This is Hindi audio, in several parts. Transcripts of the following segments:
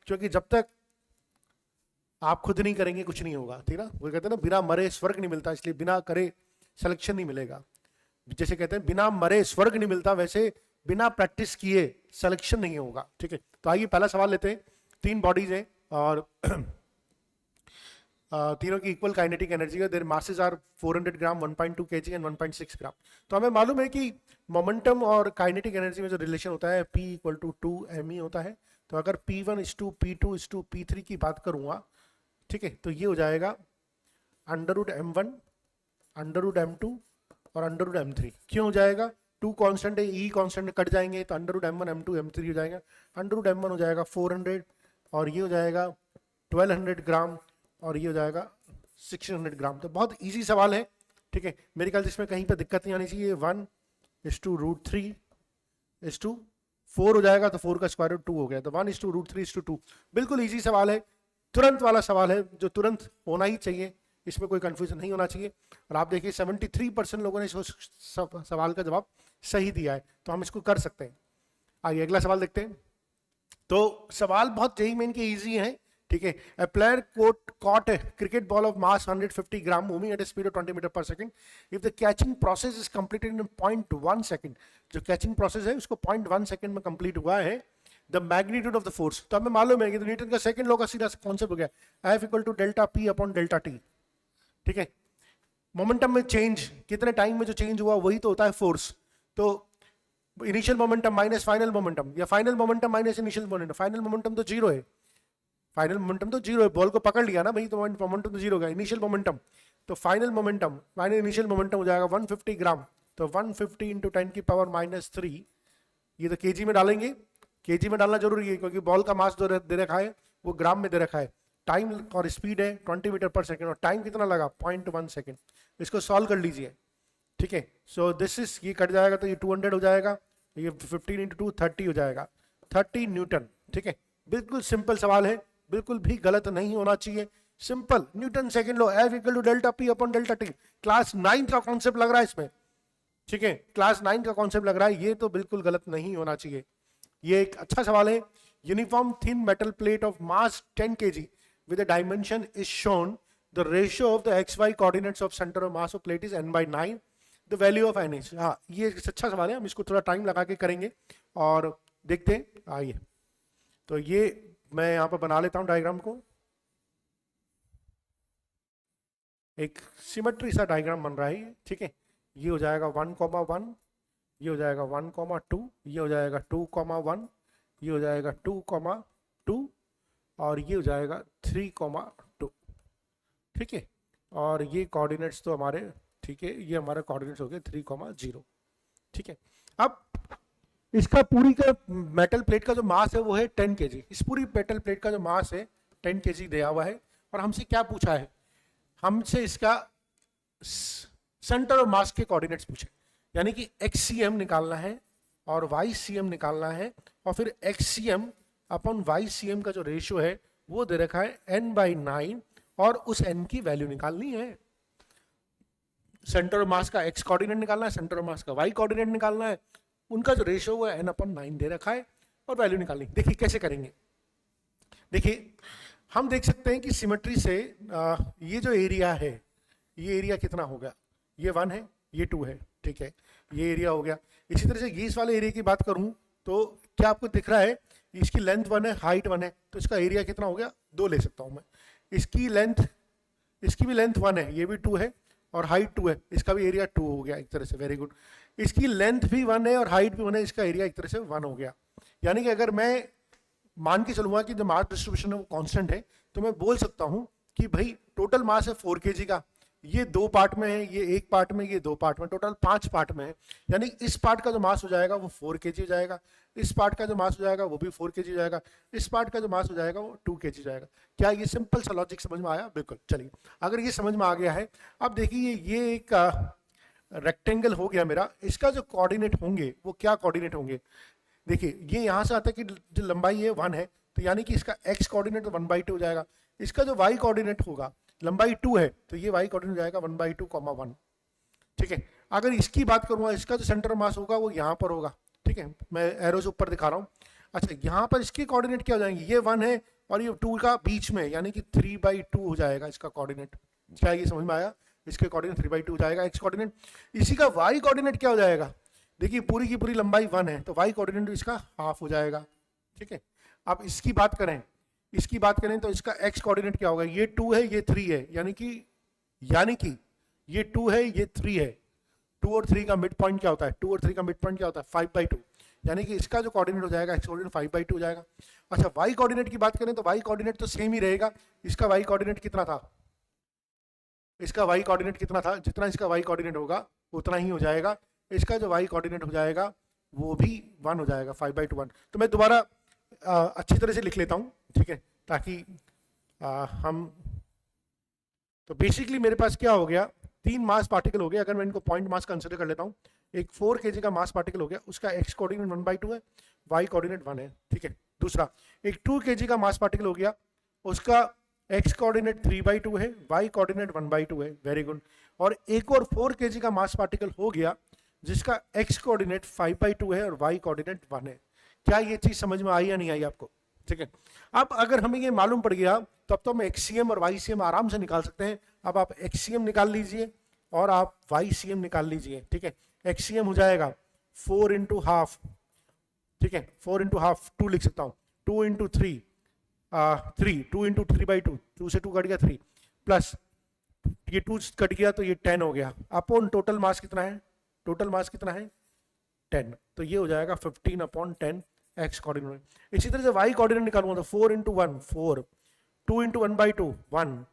क्योंकि जब तक आप खुद नहीं करेंगे कुछ नहीं होगा, ठीक है ना। वो कहते हैं ना बिना मरे स्वर्ग नहीं मिलता, इसलिए बिना करे सिलेक्शन नहीं मिलेगा। जैसे कहते हैं बिना मरे स्वर्ग नहीं मिलता, वैसे बिना प्रैक्टिस किए सिलेक्शन नहीं होगा, ठीक है। तो आइए पहला सवाल लेते हैं। 3 बॉडीज हैं और तीनों की इक्वल काइनेटिक एनर्जी है। Their masses are 400 gram, 1.2 kg and 1.6 gram. तो हमें मालूम है कि मोमेंटम और काइनेटिक एनर्जी में जो रिलेशन होता है P = 2mE होता है। तो अगर P1:P2:P3 की बात करूंगा, ठीक है, तो ये हो जाएगा √m1 √m2 और √m3। क्यों हो जाएगा? 2 कांस्टेंट है, E कांस्टेंट कट जाएंगे तो √m1 m2 m3 हो जाएगा। √m1 हो जाएगा 400 और ये हो जाएगा 1200 ग्राम और ये हो जाएगा 1600 ग्राम। तो बहुत इजी सवाल है, ठीक है। मेरे ख्याल से इसमें कहीं पे दिक्कत नहीं आनी चाहिए। 1:√3:4 हो जाएगा तो 4 का स्क्वायर रूट 2 हो गया, तो 1:√3:2। बिल्कुल इजी सवाल है, तुरंत वाला सवाल है जो तुरंत होना ही चाहिए, इसमें कोई कंफ्यूजन नहीं होना चाहिए। और आप देखिए 73% लोगों ने इस सवाल का जवाब सही दिया है, तो हम इसको कर सकते हैं। आइए अगला सवाल देखते हैं। तो सवाल बहुत जेई मेन के इजी है, ठीक है। A player caught a cricket ball of mass 150 gram moving at a speed of 20 metre per second. If the catching process is completed in 0.1 second, जो कैचिंग प्रोसेस है उसको 0.1 सेकंड में कंप्लीट हुआ है, the magnitude of the force. तो हमें मालूम है कि न्यूटन का सेकंड लॉ का सीधा कॉन्सेप्ट हो गया, F = ΔP/ΔT, ठीक है। मोमेंटम में चेंज कितने टाइम में जो चेंज हुआ वही तो होता है फोर्स। तो initial momentum minus final momentum या final momentum minus initial momentum, final momentum तो जीरो है, फाइनल मोमेंटम तो जीरो है, बॉल को पकड़ लिया ना भाई, तो मोमेंटम तो जीरो हो गया। इनिशियल मोमेंटम तो final momentum minus initial momentum हो जाएगा 150 ग्राम, तो 150 × 10⁻³ ये तो केजी में डालेंगे। केजी में डालना जरूरी है क्योंकि बॉल का मास जो दे रखा है वो ग्राम में दे रखा है। टाइम और स्पीड है 20 मीटर पर सेकंड और टाइम कितना लगा 0.1 सेकंड। इसको सॉल्व कर लीजिए, ठीक है। सो दिस इज, ये कट जाएगा तो ये 200 हो जाएगा, ये 15 × 2 30 हो जाएगा, 30 न्यूटन, ठीक है। बिल्कुल सिंपल सवाल है, बिल्कुल भी गलत नहीं होना चाहिए, simple. Newton second law F = ΔP/ΔT। Class 9 का कॉन्सेप्ट लग रहा है इसमें, ठीक है, क्लास 9 का कॉन्सेप्ट लग रहा है, ये तो बिल्कुल गलत नहीं होना चाहिए। ये एक अच्छा सवाल है। Uniform thin metal plate of mass 10 kg with a dimension is shown, the ratio of the xy coordinates of center of mass of plate is n/9, the value of n is। हाँ, ये अच्छा सवाल है, हम इसको थोड़ा टाइम लगा के करेंगे और देखते हैं। आइए, तो ये मैं यहाँ पर बना लेता हूँ डायग्राम को, एक सिमेट्री सा डायग्राम बन रहा है, ठीक है। ये हो जाएगा 1,1, ये हो जाएगा 1,2, ये हो जाएगा 2,1, ये हो जाएगा 2,2 और ये हो जाएगा 3,2, ठीक है। और ये कोऑर्डिनेट्स तो हमारे, ठीक है, ये हमारे कोऑर्डिनेट्स हो गए 3,0, ठीक है। अब इसका पूरी का मेटल प्लेट का जो मास है वो है 10 kg। इस पूरी मेटल प्लेट का जो मास है 10 kg दिया हुआ है और हमसे क्या पूछा है, हमसे इसका सेंटर ऑफ मास के कोऑर्डिनेट्स पूछे, यानी कि XCM निकालना है और YCM निकालना है और फिर XCM/YCM का जो रेशियो है वो दे रखा है n/9 और उस n की वैल्यू निकालनी है। सेंटर ऑफ मास का x कोऑर्डिनेट निकालना है, सेंटर ऑफ मास का y कोऑर्डिनेट निकालना है, उनका जो रेशियो वो n/9 दे रखा है और वैल्यू निकालनी। देखिए कैसे करेंगे, देखिए हम देख सकते हैं कि सिमेट्री से ये जो एरिया है, ये एरिया कितना हो गया, ये 1 है, ये 2 है, ठीक है, ये एरिया हो गया। इसी तरह से ये इस वाले एरिया की बात करूं तो क्या आपको दिख रहा है, इसकी लेंथ 1 है, हाइट 1 है, तो इसका एरिया कितना हो गया 2 ले सकता हूं मैं। इसकी लेंथ, इसकी भी लेंथ 1 है, ये भी 2 है और हाइट 2 है, इसका भी एरिया 2 हो गया एक तरह से, वेरी गुड। इसकी लेंथ भी 1 है और हाइट भी 1 है, इसका एरिया एक तरह से 1 हो गया। यानी कि अगर मैं मान के चलूंगा कि जो मास डिस्ट्रीब्यूशन है वो कांस्टेंट है, तो मैं बोल सकता हूं कि भाई टोटल मास है 4 kg का, ये 2 पार्ट में है, ये 1 पार्ट में, ये 2 पार्ट में, टोटल 5 पार्ट में है। यानी इस पार्ट का जो मास हो जाएगा वो 4 kg हो जाएगा, इस पार्ट का जो मास हो जाएगा वो भी 4 kg हो जाएगा, इस पार्ट का जो मास हो जाएगा वो 2 kg जाएगा। क्या ये सिंपल सा लॉजिक समझ में आया? बिल्कुल। चलिए, अगर ये समझ में आ गया है, अब देखिए ये एक रेक्टेंगल हो गया मेरा, इसका जो कोऑर्डिनेट होंगे वो क्या कोऑर्डिनेट होंगे, देखिए ये यहाँ से आता है कि जो लंबाई है 1 है, तो यानी कि इसका x कोऑर्डिनेट 1/2 हो जाएगा। इसका जो y कोऑर्डिनेट होगा, लंबाई 2 है तो ये y कोऑर्डिनेट जाएगा 1/2, 1, ठीक है। अगर इसकी बात करूंगा, इसका जो सेंटर मास होगा वो यहाँ पर होगा, ठीक है, मैं एरो से ऊपर दिखा रहा हूँ। अच्छा, यहाँ पर इसके कोऑर्डिनेट क्या हो जाएंगे, ये 1 है और ये 2 का बीच में, यानी कि 3/2 हो जाएगा इसका कोऑर्डिनेट। क्या ये समझ में आया? इसके कोऑर्डिनेट 3/2 हो जाएगा एक्स कोऑर्डिनेट। इसी का वाई कोऑर्डिनेट क्या हो जाएगा? देखिए पूरी की पूरी लंबाई 1 है, तो वाई कोऑर्डिनेट इसका हाफ हो जाएगा। ठीक है, अब इसकी बात करें, तो इसका एक्स कोऑर्डिनेट क्या होगा? ये 2 है, ये 3 है, यानी कि ये 2 है, ये 3 है। 2 और 3 का मिड पॉइंट क्या होता है? 2 और 3 का मिड पॉइंट क्या होता है? 5/2, यानी कि इसका जो कोऑर्डिनेट हो जाएगा एक्स कोऑर्डिनेट 5/2 हो जाएगा। अच्छा, वाई कोऑर्डिनेट की बात करें तो वाई कोऑर्डिनेट तो सेम ही रहेगा। इसका वाई कोऑर्डिनेट कितना था? इसका वाई कोऑर्डिनेट कितना था? जितना इसका वाई कोऑर्डिनेट होगा उतना ही हो जाएगा। इसका जो वाई कोऑर्डिनेट हो जाएगा वो भी 1 हो जाएगा, 5/2 1। तो मैं दोबारा अच्छी तरह से लिख लेता हूँ, ठीक है, ताकि हम, तो बेसिकली मेरे पास क्या हो गया? 3 मास पार्टिकल हो गया। अगर मैं इनको पॉइंट मास कंसिडर कर लेता हूँ, एक 4 kg का मास पार्टिकल हो गया, उसका एक्स कोऑर्डिनेट 1/2 है, वाई कोऑर्डिनेट 1 है। ठीक है, दूसरा एक 2 kg का मास पार्टिकल हो गया, उसका एक्स कोऑर्डिनेट 3/2 है, वाई कोऑर्डिनेट 1/2 है। Very good. और एक और 4 kg का मास पार्टिकल हो गया जिसका एक्स कोऑर्डिनेट 5/2 है और वाई कोऑर्डिनेट 1 है। क्या ये चीज समझ में आई या नहीं आई आपको? ठीक है, अब अगर हमें ये मालूम पड़ गया तब तो हम एक्सीएम और वाईसीएम आराम से निकाल सकते हैं। अब आप एक्सीएम निकाल लीजिए और आप वाईसीएम निकाल लीजिए। ठीक है, एक्सीएम हो जाएगा 4 × हाफ, ठीक है, 4 × हाफ 2 लिख सकता हूँ, 2 × 3 3, 2 × 3/2, 2 से 2 कट गया 3, प्लस ये 2 कट गया तो ये 10 हो गया। अपॉन टोटल मास कितना है? टोटल मास कितना है? 10, तो ये हो जाएगा 15/10 एक्स कोऑर्डिनेट। इसी तरह से वाई कोऑर्डिनेट निकालूंगा तो 4 × 1 4, 2 × 1/2 1,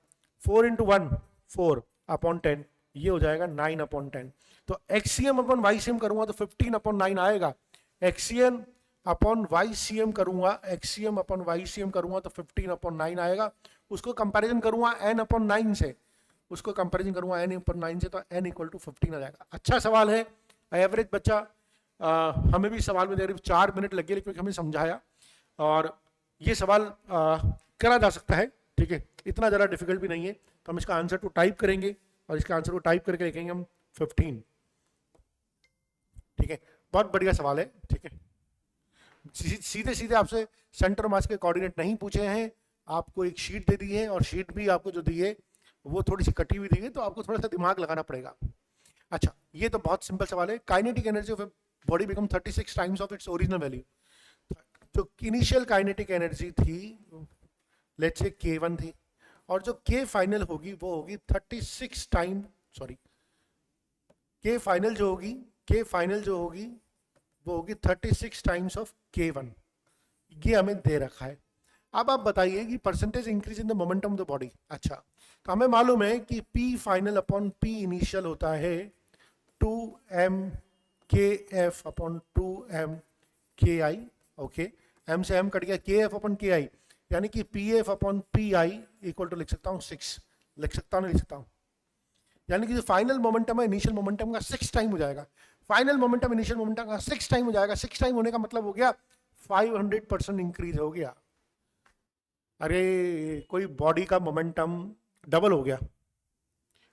4 × 1 4 अपॉन 10, ये हो जाएगा 9/10। तो एक्सीएम अपॉन वाईसीएम करूंगा तो 15/9 आएगा। एक्सीएम अपॉन वाईसीएम करूंगा, एक्सीएम अपॉन वाईसीएम करूंगा तो 15/9 आएगा। उसको कंपैरिजन करूंगा n/9 से, उसको कंपैरिजन करूंगा n/9 से, तो n = 15 आ जाएगा। अच्छा सवाल है। एवरेज बच्चा, हमें भी सवाल में करीब 4 मिनट लगे, लेकिन हमें समझाया और ये सवाल करा जा सकता है। ठीक है, इतना ज़्यादा डिफिकल्ट भी नहीं है। तो हम इसका आंसर को टाइप करेंगे और इसका आंसर को टाइप करके लिखेंगे हम 15। ठीक है, बहुत बढ़िया सवाल है। ठीक है, सीधे सीधे आपसे सेंटर मास के कोऑर्डिनेट नहीं पूछे हैं, आपको एक शीट दे दी है और शीट भी आपको जो दी है वो थोड़ी सी कटी हुई दी है, तो आपको थोड़ा सा दिमाग लगाना पड़ेगा। अच्छा, ये तो बहुत सिंपल सवाल है। Kinetic energy of body become 36 times of its original value. जो इनिशियल काइनेटिक एनर्जी थी लेट्स से K1 थी, और जो K फाइनल होगी वो होगी 36 टाइम, सॉरी, K फाइनल जो होगी वो होगी 36 टाइम्स ऑफ K1। ये हमें दे रखा है। अब आप बताइए कि percentage increase in the momentum of the body. अच्छा, तो हमें मालूम है कि P final upon P initial होता है 2mkf/2mki। ओके, m से m कट गया, kf/ki, यानी कि pf/pi इक्वल टू लिख सकता हूँ 6, लिख सकता हूँ नहीं लिख सकता हूँ, यानी कि जो फाइनल मोमेंटम है इनिशियल मोमेंटम का 6 टाइम हो जाएगा। फाइनल मोमेंटम इनिशियल मोमेंटम का 6 टाइम हो जाएगा। 6 टाइम होने का मतलब हो गया 500% इंक्रीज हो गया। अरे कोई बॉडी का मोमेंटम डबल हो गया,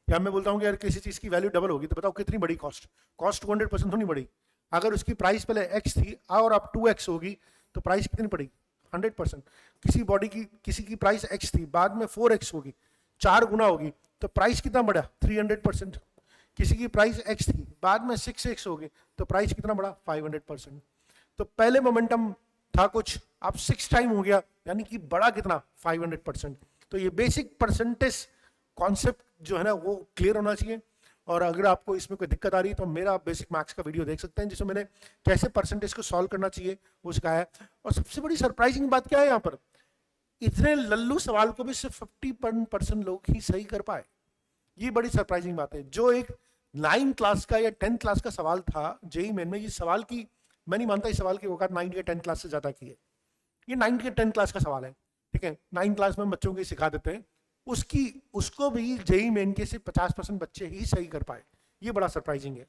या मैं बोलता हूँ कि यार किसी चीज की वैल्यू डबल होगी, तो बताओ कितनी बड़ी कॉस्ट? कॉस्ट 200% तो नहीं बढ़ी। अगर उसकी प्राइस पहले x थी और अब 2x होगी तो प्राइस कितनी पड़ी? 100%। किसी बॉडी की, किसी की प्राइस x थी, बाद में 4x होगी, 4 गुना होगी, तो प्राइस कितना बढ़ा? 300%। किसी की प्राइस x थी, बाद में 6x होगी, तो प्राइस कितना बढ़ा? 500%। तो पहले मोमेंटम था कुछ, अब 6 टाइम हो गया, यानी कि बढ़ा कितना? 500%। तो ये बेसिक परसेंटेज कॉन्सेप्ट जो है ना वो क्लियर होना चाहिए। और अगर आपको इसमें कोई दिक्कत आ रही है तो मेरा बेसिक मैथ्स का वीडियो देख सकते हैं, जिसमें मैंने कैसे परसेंटेज को सॉल्व करना चाहिए वो सिखाया है। और सबसे बड़ी सरप्राइजिंग बात क्या है, यहाँ पर इतने लल्लू सवाल को भी सिर्फ 50% लोग ही सही कर पाए। ये बड़ी सरप्राइजिंग बात है। जो एक 9th क्लास का या 10th क्लास का सवाल था जेईई मेन में, ये सवाल की, मैं नहीं मानता इस सवाल की औकात 9th या 10th क्लास से ज्यादा की है। ये 9th या 10th क्लास का सवाल है। ठीक है, 9th क्लास में बच्चों को सिखा देते हैं, उसको भी जेईई मेन के से 50% बच्चे ही सही कर पाए। ये बड़ा सरप्राइजिंग है।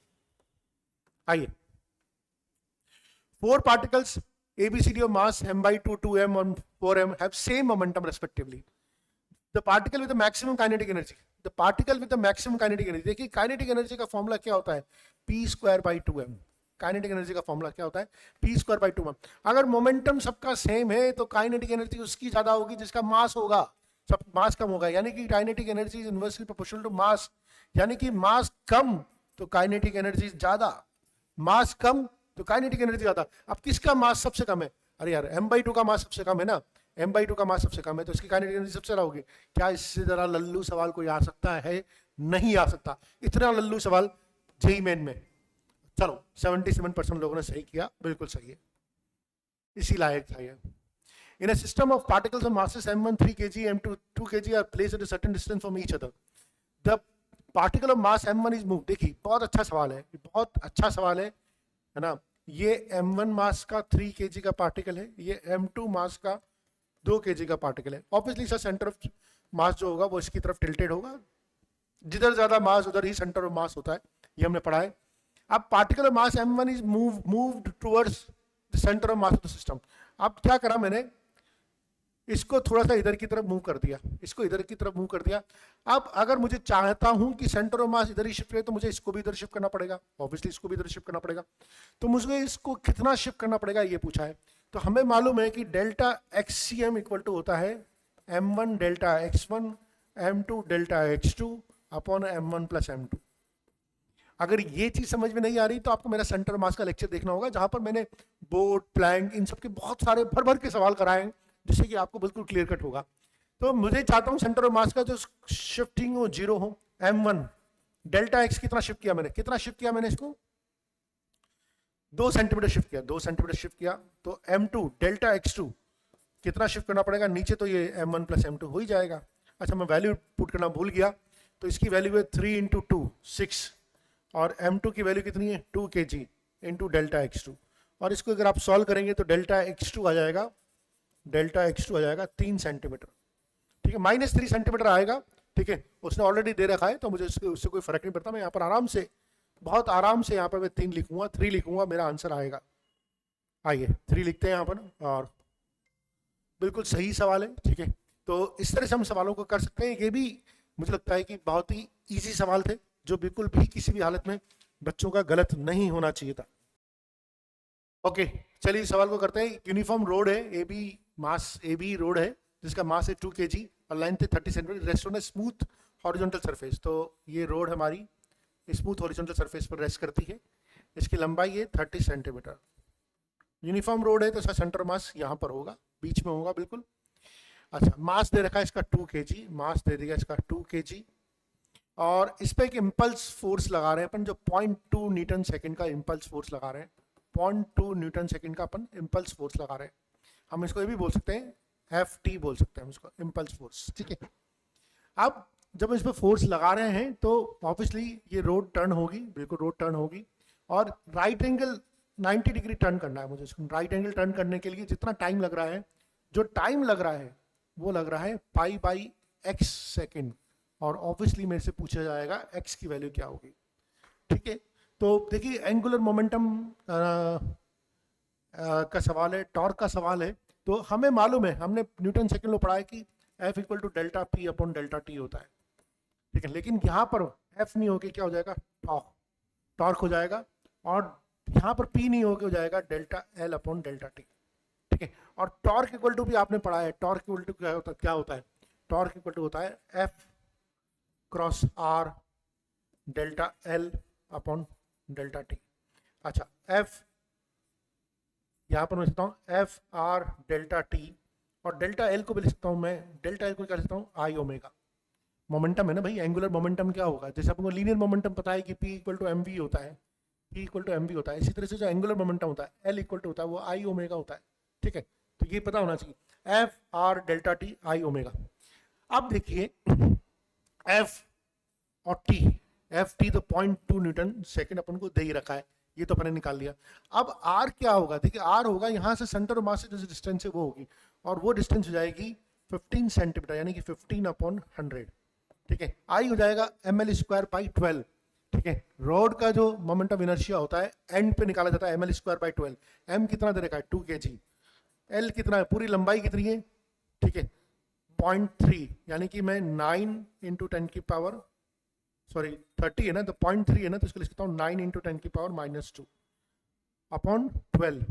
आइए, 4 particles ABCD of mass m/2, 2m and 4m have same momentum respectively. The particle with the maximum kinetic energy, देखिए काइनेटिक एनर्जी का फॉर्मूला क्या होता है? p² / 2m। काइनेटिक एनर्जी का फॉर्मूला क्या होता है, पी स्क्वायर बाई 2। अगर मोमेंटम सबका सेम है तो काइनेटिक एनर्जी उसकी ज्यादा होगी जिसका मास होगा, सब मास कम होगा, यानी कि kinetic energy is inversely proportional to mass, यानी कि मास कम तो काइनेटिक एनर्जी ज्यादा, मास कम तो काइनेटिक एनर्जी ज्यादा। अब किसका मास सबसे कम है, अरे यार m/2 का मास सबसे कम है ना, m/2 का मास सबसे कम है तो इसकी काइनेटिक एनर्जी सबसे ज्यादा होगी। क्या इससे जरा लल्लू सवाल कोई आ सकता है, नहीं आ सकता, इतना लल्लू सवाल जेई मेन में। चलो 77% लोगों ने सही किया, बिल्कुल सही है, इसी लायक था ये। In a system of particles of masses m1 3 kg, m2 2 kg are placed at a certain distance from each other. The particle of mass m1 is moved. देखिए बहुत अच्छा सवाल है, बहुत अच्छा सवाल है ना। ये m1 मास का 3 kg का पार्टिकल है, ये m2 मास का 2 kg का पार्टिकल है। ऑब्वियसली सर सेंटर ऑफ मास जो होगा वो इसकी तरफ टिल्टेड होगा, जिधर ज्यादा मास उधर ही सेंटर ऑफ मास होता है, ये हमने पढ़ा है। अब particle of mass m1 is moved towards the centre of mass of the system. अब क्या करा मैंने, इसको थोड़ा सा इधर की तरफ मूव कर दिया, इसको इधर की तरफ मूव कर दिया। अब अगर मुझे चाहता हूं कि सेंटर ऑफ मास इधर ही शिफ्ट करे तो मुझे इसको भी इधर शिफ्ट करना पड़ेगा, ऑब्वियसली इसको भी इधर शिफ्ट करना पड़ेगा। तो मुझे इसको कितना शिफ्ट करना पड़ेगा ये पूछा है। तो हमें मालूम है कि डेल्टा XCM इक्वल टू होता है m1 delta x1 m2 delta x2 upon m1 plus m2। अगर ये चीज समझ में नहीं आ रही तो आपको मेरा सेंटर मास का लेक्चर देखना होगा, जहां पर मैंने बोर्ड प्लैंक इन सबके बहुत सारे भर भर के सवाल कराए हैं, जिससे कि आपको बिल्कुल क्लियर कट होगा। तो मुझे चाहता हूं सेंटर ऑफ मास का जो शिफ्टिंग हो जीरो हो। m1 डेल्टा x कितना शिफ्ट किया मैंने, कितना शिफ्ट किया मैंने, इसको 2 सेंटीमीटर शिफ्ट किया, 2 सेंटीमीटर शिफ्ट किया। तो m2 डेल्टा x2 कितना शिफ्ट करना पड़ेगा, नीचे तो ये m1 प्लस m2 हो ही जाएगा। अच्छा मैं वैल्यू पुट करना भूल गया, तो इसकी वैल्यू है 3 × 2 6, और m2 की वैल्यू कितनी है 2 kg इंटू डेल्टा x2। और इसको अगर आप सॉल्व करेंगे तो डेल्टा x2 आ जाएगा, डेल्टा x2 आ जाएगा 3 सेंटीमीटर, ठीक है, -3 सेंटीमीटर आएगा, ठीक है। उसने ऑलरेडी दे रखा है तो मुझे उससे कोई फर्क नहीं पड़ता। मैं यहाँ पर आराम से, बहुत आराम से यहाँ पर मैं 3 लिखूंगा, 3 लिखूंगा, मेरा आंसर आएगा। आइए 3 लिखते हैं यहाँ पर, और बिल्कुल सही सवाल है, ठीक है। तो इस तरह से हम सवालों को कर सकते हैं। ये भी मुझे लगता है कि बहुत ही ईजी सवाल थे, जो बिल्कुल भी किसी भी हालत में बच्चों का गलत नहीं होना चाहिए था। ओके चलिए इस सवाल को करते हैं। यूनिफॉर्म रोड है, AB रोड है, जिसका मास है 2 kg और लेंथ है 30 centimetre, rest on smooth horizontal surface. तो ये रोड हमारी स्मूथ हॉरिजॉन्टल सरफेस पर रेस्ट करती है, इसकी लंबाई है 30 सेंटीमीटर। यूनिफॉर्म रोड है तो इसका सेंटर मास यहाँ पर होगा, बीच में होगा बिल्कुल। अच्छा मास दे रखा है इसका 2 kg, मास दे दिया इसका 2 kg, और इस पर एक इम्पल्स फोर्स लगा रहे हैं अपन, जो 0.2 न्यूटन सेकंड का इम्पल्स फोर्स लगा रहे हैं, 0.2 न्यूटन सेकंड का अपन इम्पल्स फोर्स लगा रहे हैं। हम इसको ये भी बोल सकते हैं FT बोल सकते हैं हम इसको, इम्पल्स फोर्स, ठीक है। अब जब इस पर फोर्स लगा रहे हैं तो ऑब्वियसली ये रोड टर्न होगी, बिल्कुल रोड टर्न होगी, और राइट एंगल 90 डिग्री टर्न करना है मुझे। इसको राइट एंगल टर्न करने के लिए जितना टाइम लग रहा है, जो टाइम लग रहा है वो लग रहा है π/x सेकेंड, और ऑब्वियसली मेरे से पूछा जाएगा x की वैल्यू क्या होगी, ठीक है। तो देखिए एंगुलर मोमेंटम का सवाल है, टॉर्क का सवाल है, तो हमें मालूम है, हमने न्यूटन सेकंड में पढ़ा है कि F = delta P upon delta T होता है, ठीक है। लेकिन यहाँ पर F नहीं होके क्या हो जाएगा, टॉर्क हो जाएगा, और यहाँ पर P नहीं होके हो जाएगा delta L upon delta T, ठीक है। और टॉर्क इक्वल टू भी आपने पढ़ा है, टॉर्क इक्वल टू क्या होता है, टॉर्क इक्वल टू होता है F cross R delta L upon delta T। अच्छा F यहाँ पर मैं लिखता हूँ FR डेल्टा T, और डेल्टा L को भी लिख सकता हूँ मैं, डेल्टा L को क्या लिखता हूँ I ओमेगा। मोमेंटम है ना भाई, एंगुलर मोमेंटम क्या होगा, जैसे आपको लीनियर मोमेंटम पता है कि P = mv होता है, P = mv होता है, इसी तरह से जो एंगुलर मोमेंटम होता है L = होता है वो I ओमेगा होता है, ठीक है। तो ये पता होना चाहिए, FR delta T I omega. अब देखिए F और T, FT तो 0.2 न्यूटन सेकेंड अपन को दे ही रखा है, ये तो अपने निकाल लिया। अब R क्या होगा, देखिए R होगा यहाँ से सेंटर ऑफ मास से जो डिस्टेंस है वो होगी, और वो डिस्टेंस हो जाएगी 15 सेंटीमीटर, यानी कि 15/100, ठीक है। I हो जाएगा ml²/12, ठीक है। रोड का जो मोमेंट ऑफ इनर्शिया होता है एंड पे निकाला जाता है ml²/12। M कितना दे रखा है 2 kg, L कितना है, पूरी लंबाई कितनी है, ठीक है 0.3, यानी कि मैं 9 × 10⁻, सॉरी 30 है ना, तो 0.3 है ना, तो इसको लिख सकता हूँ 9 × 10⁻⁻2, अपॉन 12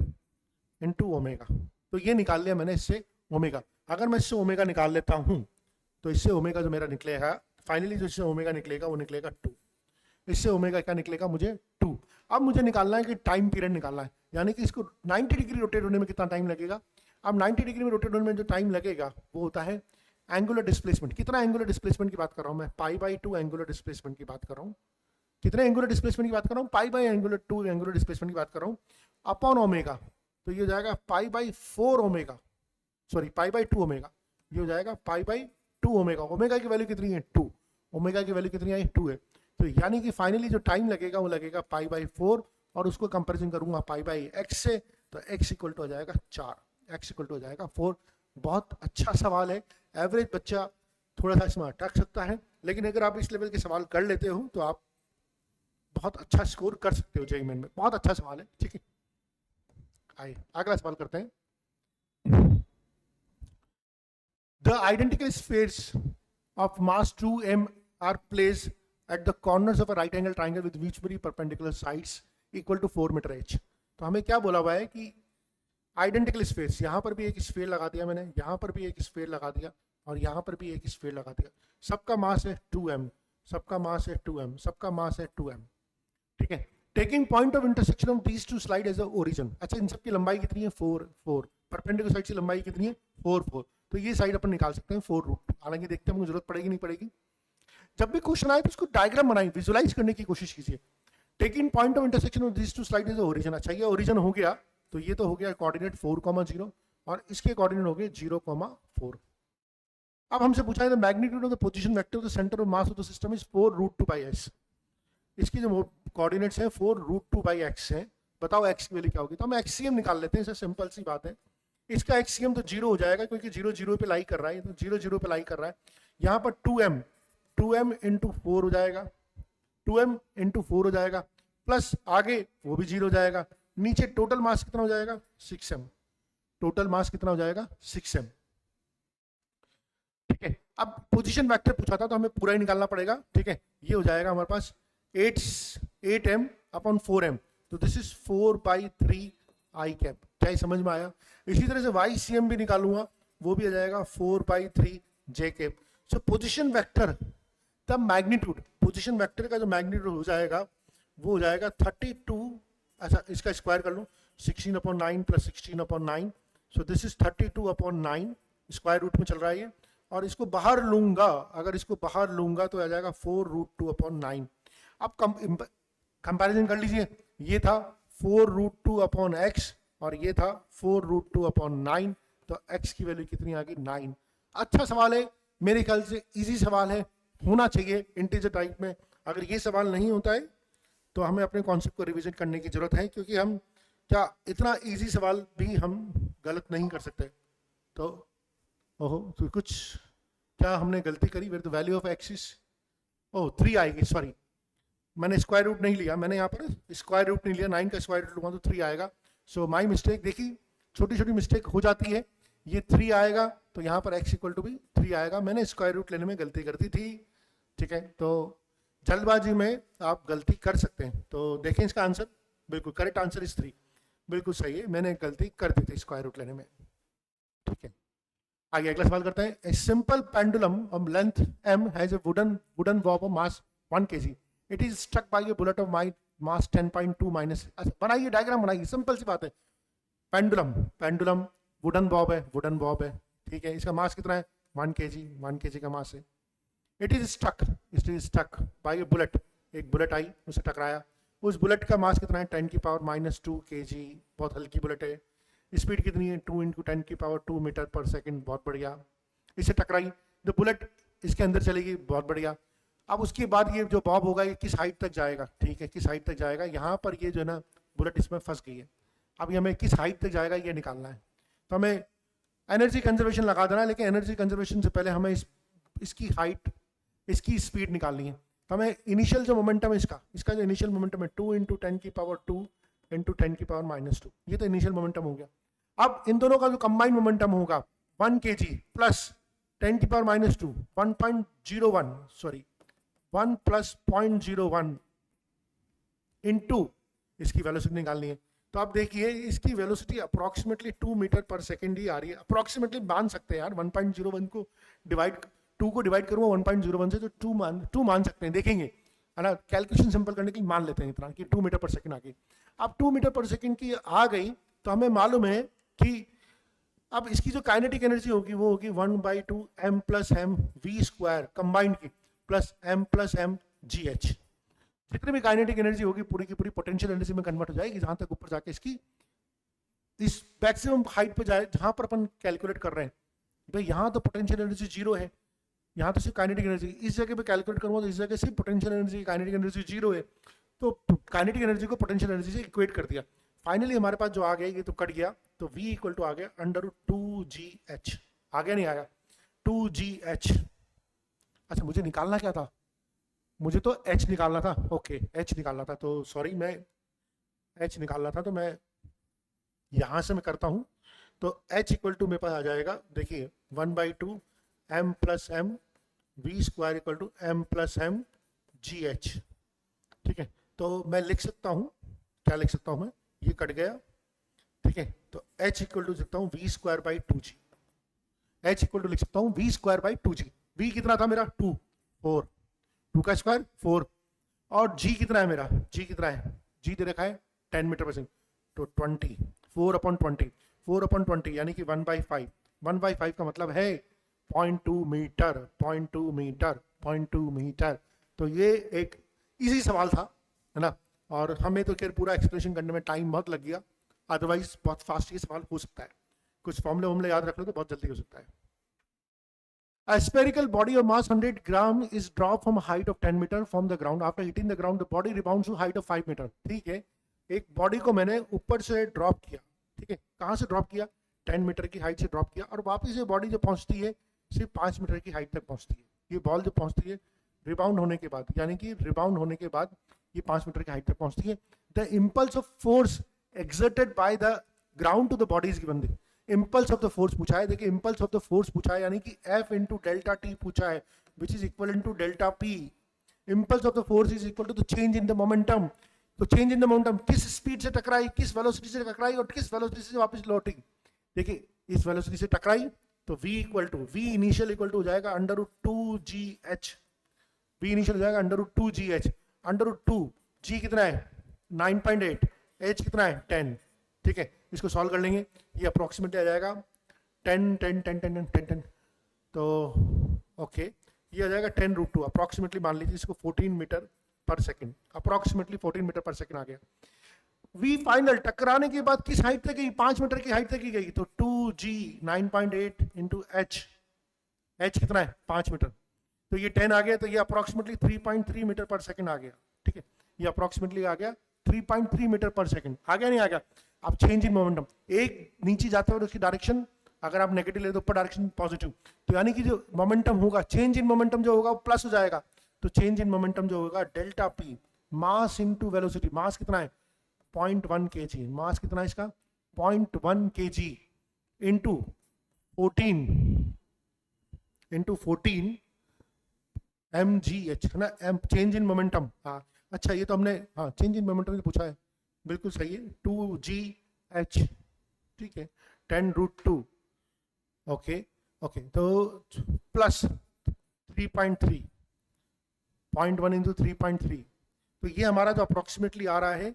इंटू ओमेगा। तो ये निकाल लिया मैंने इससे ओमेगा। अगर मैं इससे ओमेगा निकाल लेता हूँ तो इससे ओमेगा जो मेरा निकलेगा, फाइनली जो इससे ओमेगा निकलेगा वो निकलेगा 2। इससे ओमेगा क्या निकलेगा मुझे 2। अब मुझे निकालना है कि टाइम पीरियड निकालना है, यानी कि इसको 90 डिग्री रोटेट होने में कितना टाइम लगेगा। अब 90 डिग्री में रोटेट होने में जो टाइम लगेगा वो होता है एंगुलर डिस्प्लेसमेंट। कितना एंगुलर डिस्प्लेसमेंट की बात कर रहा हूँ मैं, π/2 एंगुलर डिस्प्लेसमेंट की बात कर रहा हूँ। कितने एंगुलर डिस्प्लेसमेंट की बात कर रहा हूँ, π/2 एंगुलर डिस्प्लेसमेंट की बात कर रहा हूँ अपॉन ओमेगा। तो ये हो जाएगा π/4 ओमेगा, सॉरी π/2 ओमेगा। ये हो जाएगा π/2 ओमेगा। ओमेगा की वैल्यू कितनी है 2, ओमेगा की वैल्यू कितनी आई 2 है। तो यानी कि फाइनली जो टाइम लगेगा वो लगेगा π/4 और उसको कंपेरिजन करूंगा π/x से, तो x इक्वल टू हो जाएगा 4, x इक्वल टू हो जाएगा 4। बहुत अच्छा सवाल है, एवरेज बच्चा थोड़ा सा इसमें अटक सकता है, लेकिन अगर आप इस लेवल के सवाल कर लेते हो तो आप बहुत अच्छा स्कोर कर सकते हो जेईई मेन में। बहुत अच्छा सवाल है, ठीक है। आइए अगला सवाल करते हैं। The identical spheres of mass 2m are placed at the corners of a right angle triangle with mutually perpendicular sides equal to 4 metre each। तो हमें क्या बोला हुआ है कि आइडेंटिकल स्फेयर्स, यहाँ पर भी एक स्फेयर लगा दिया मैंने, यहाँ पर भी एक स्फेयर लगा दिया और यहाँ पर भी एक स्फेयर लगा दिया। सबका मास है 2m, सबका मास है 2m, सबका मास है 2m, ठीक है। Taking point of intersection of these two slide as a origin. अच्छा, इन सबकी लंबाई कितनी है 4 4, परपेंडिकुलर साइड की लंबाई कितनी है 4 4। तो ये साइड अपन निकाल सकते हैं 4 रूट। हालांकि देखते हैं मुझे जरूरत पड़ेगी नहीं पड़ेगी। जब भी क्वेश्चन आए तो उसको डायग्राम बनाई, विजुलाइज करने की कोशिश कीजिए। Taking point of intersection of these two slide as a origin. अच्छा, ये ओरिजिन हो गया, तो ये तो हो गया कोऑर्डिनेट 4,0 और इसके कोऑर्डिनेट हो गए 0,4। अब हमसे पूछा है the magnitude of the position vector of the centre of mass of the system is 4√2/s। इसकी जो कोऑर्डिनेट्स है 4√2/x है। बताओ x की वैल्यू क्या होगी। तो हम एक्सियम निकाल लेते हैं, सिंपल सी बात है। इसका एक्सियम तो 0 हो जाएगा क्योंकि 0 0 पे लाई कर रहा है, तो 0 0 पे लाई कर रहा है। यहाँ पर 2m इंटू 4 हो जाएगा, 2m इंटू 4 हो जाएगा, प्लस आगे वो भी 0 हो जाएगा। नीचे टोटल मास कितना हो जाएगा 6m, टोटल मास कितना हो जाएगा 6m, ठीक है। अब पोजीशन वेक्टर पूछा था तो हमें पूरा ही निकालना पड़ेगा, ठीक है। ये हो जाएगा हमारे पास 8m अपॉन 4m, तो दिस इज 4/3 आई कैप। क्या ये समझ में आया। इसी तरह से YCM भी निकालूंगा, वो भी आ जाएगा 4/3 J cap. So position vector the magnitude, position vector का जो मैग्नीट्यूड हो जाएगा वो हो जाएगा 32। अच्छा, इसका स्क्वायर कर लो, 16/9 plus 16/9, so this is 32/9, square root में चल रहा है ये। और इसको बाहर लूंगा, अगर इसको बाहर लूंगा तो आ जाएगा 4√2/9। अब कंपैरिजन कर लीजिए, ये था 4√2/x और ये था 4√2/9, तो x की वैल्यू कितनी आ गई 9। अच्छा सवाल है, मेरे ख्याल से इजी सवाल है, होना चाहिए इंटीजर टाइप में। अगर ये सवाल नहीं होता है तो हमें अपने कॉन्सेप्ट को रिविजिट करने की जरूरत है, क्योंकि हम क्या इतना इजी सवाल भी हम गलत नहीं कर सकते। तो ओहो, तो कुछ क्या हमने गलती करी। Where the value of X is 3 आएगी, सॉरी मैंने स्क्वायर रूट नहीं लिया, मैंने यहाँ पर स्क्वायर रूट नहीं लिया, 9 का स्क्वायर रूट लूंगा तो 3 आएगा। सो माई मिस्टेक। देखिए छोटी छोटी मिस्टेक हो जाती है। ये 3 आएगा तो यहाँ पर x इक्वल टू भी 3 आएगा, मैंने स्क्वायर रूट लेने में गलती कर दी थी, ठीक है। तो जल्दबाजी में आप गलती कर सकते हैं। तो देखें इसका आंसर, बिल्कुल करेक्ट आंसर इज 3, बिल्कुल सही है, मैंने गलती कर दी थी स्क्वायर रूट लेने में, ठीक है। आगे अगला सवाल करते हैं। A simple pendulum of length m has a wooden bob of mass 1 kg। It is struck by a bullet of mass 10.2 minus. बनाइए, डायग्राम बनाइए, सिंपल सी बात है। पेंडुलम वुडन बॉब है, वुडन बॉब है, ठीक है। इसका मास कितना है 1 kg, 1 kg का मास है। It is stuck by a bullet, एक बुलेट आई उसे टकराया, उस बुलेट का मास कितना है 10⁻² kg, बहुत हल्की बुलेट है। स्पीड कितनी है 2 × 10⁻² मीटर पर सेकंड, बहुत बढ़िया। इसे टकराई, द बुलेट इसके अंदर चलेगी, बहुत बढ़िया। अब उसके बाद ये जो बॉब होगा ये किस हाइट तक जाएगा, ठीक है, किस हाइट तक जाएगा। यहाँ पर ये जो है ना बुलेट इसमें फंस गई है, अब ये हमें किस हाइट तक जाएगा ये निकालना है। तो हमें एनर्जी कंजर्वेशन लगा देना है, लेकिन एनर्जी कंजर्वेशन से पहले हमें इसकी हाइट, इसकी स्पीड निकालनी है। तो हमें इनिशियल जो मोमेंटम है इसका जो इनिशियल मोमेंटम है 2 × 10⁻² × 10⁻², ये तो इनिशियल मोमेंटम हो गया। अब इन दोनों का जो कंबाइंड मोमेंटम होगा 1 kg प्लस 10⁻² 1.01, सॉरी 1 + 0.01 इंटू इसकी वेलोसिटी निकालनी है। तो आप देखिए इसकी velocity approximately 2 metre per second ही आ रही है। अप्रोक्सीमेटली मान सकते हैं यार, 1.01 को डिवाइड 2 को डिवाइड करूँगा 1.01 से तो 2 मान सकते हैं, देखेंगे है ना, कैलकुलेशन सिंपल करने के लिए मान लेते हैं इतना कि 2 मीटर पर सेकेंड आ गई। अब 2 मीटर पर सेकेंड की आ गई तो हमें मालूम है कि अब इसकी जो काइनेटिक एनर्जी होगी वो होगी 1/2 m plus M V square combined की plus m plus M G H. जितनी भी काइनेटिक एनर्जी होगी पूरी की पूरी पोटेंशियल एनर्जी में कन्वर्ट हो जाएगी, जहां तक ऊपर जाके इसकी इस मैक्सिमम हाइट पे जाए जहां पर अपन कैलकुलेट कर रहे हैं। भाई यहाँ तो पोटेंशियल एनर्जी जीरो है, यहाँ तो सिर्फ काइनेटिक एनर्जी, इस जगह पे कैलकुलेट करूंगा तो इस जगह सिर्फ potential energy kinetic energy zero है, तो काइनेटिक एनर्जी को पोटेंशियल एनर्जी से इक्वेट कर दिया। फाइनली हमारे पास जो आ गया ये तो कट गया, तो v इक्वल टू आ गया √2gh। आ गया नहीं आया 2gh। अच्छा मुझे निकालना क्या था, मुझे तो h निकालना था, ओके h निकालना था, तो सॉरी मैं h निकालना था, तो मैं यहां से मैं करता हूं। तो h इक्वल टू मेरे पास आ जाएगा, देखिए 1/2 m plus M V square equal to m plus M G H. ठीक है, तो मैं लिख सकता हूं, क्या लिख सकता हूं मैं, ये कट गया, ठीक है, तो h इक्वल टू सकता हूँ V square by 2g। h equal to लिख सकता हूँ V square by 2g। v कितना था मेरा 2, 4, 2 का स्क्वायर 4, और g कितना है मेरा, g कितना है, g दे रखा है 10 मीटर पर सेकेंड, तो 20, 4/20, 4/20 यानी कि 1/5, 1/5 का मतलब है 0.2 मीटर, 0.2 मीटर, 0.2 मीटर। तो ये एक इजी सवाल था, है ना, और हमें तो खैर पूरा एक्सप्लेनेशन करने में टाइम बहुत लग गया, अदरवाइज बहुत फास्ट ये सवाल हो सकता है, कुछ फॉर्मूले याद रख लो तो बहुत जल्दी हो सकता है। A spherical body of mass 100 gram is dropped from a height of 10 meter from the ground. After hitting the ground, the body rebounds to height of 5 meter. ठीक है, एक बॉडी को मैंने ऊपर से ड्रॉप किया, ठीक है, कहाँ से ड्रॉप किया, 10 मीटर की हाइट से ड्रॉप किया, और वापस ये बॉडी जो पहुंचती है सिर्फ 5 मीटर की हाइट तक पहुंचती है। ये बॉल जो पहुंचती है रिबाउंड होने के बाद, यानी कि रिबाउंड होने के बाद ये 5 मीटर की हाइट तक पहुंचती है। The impulse of force exerted by the ground to the body is given। Impulse of the force पूछा है, देखिए इम्पल्स ऑफ द फोर्स पूछा है, यानी कि F इंटू डेल्टा टी पूछा है, which is equal to delta P. Impulse of the force is equal to the change in the momentum. तो चेंज इन द मोमेंटम किस स्पीड से टकराई, किस वेलोसिटी से टकराई और किस वेलोसिटी से वापस लौटी। देखिए इस वेलोसिटी से टकराई तो v equal to v initial equal to हो जाएगा √2gh। v इनिशियल हो जाएगा √2gh, √2 g कितना है 9.8, h कितना है 10। ठीक है, इसको सॉल्व कर लेंगे, ये अप्रोक्सीमेटली आ जाएगा 10 10 10 10 10 10, तो ओके ये आ जाएगा 10√2 अप्रोक्सीमेटली, मान लीजिए इसको 14 metre per second, approximately 14 metre per second आ गया। v फाइनल टकराने के बाद किस हाइट तक गई, 5 मीटर की हाइट तक ही गई, तो 2g 9.8 इंटू h, h कितना है 5 मीटर, तो ये 10 आ गया, तो ये अप्रोक्सीमेटली 3.3 मीटर पर सेकंड आ गया। ठीक है, ये अप्रोक्सीमेटली आ गया 3.3 मीटर पर सेकंड। आ गया नहीं आ गया। अब चेंज इन मोमेंटम, एक नीचे जाते हुए उसकी डायरेक्शन अगर आप नेगेटिव ले तो ऊपर डायरेक्शन पॉजिटिव, तो यानी कि जो मोमेंटम होगा, चेंज इन मोमेंटम जो होगा वो प्लस हो जाएगा, तो चेंज इन मोमेंटम जो होगा delta P, mass into velocity. Mass कितना है 0.1 kg, मास कितना है इसका 0.1 kg इंटू 14 mgh, है ना, चेंज इन मोमेंटम। हाँ अच्छा, ये तो हमने हाँ चेंज इन मोमेंटम पूछा है, बिल्कुल सही है 2gh। ठीक है, 10√2, ओके ओके, तो प्लस 3.3, 0.1 इंटू 3.3, तो ये हमारा जो अप्रोक्सीमेटली आ रहा है,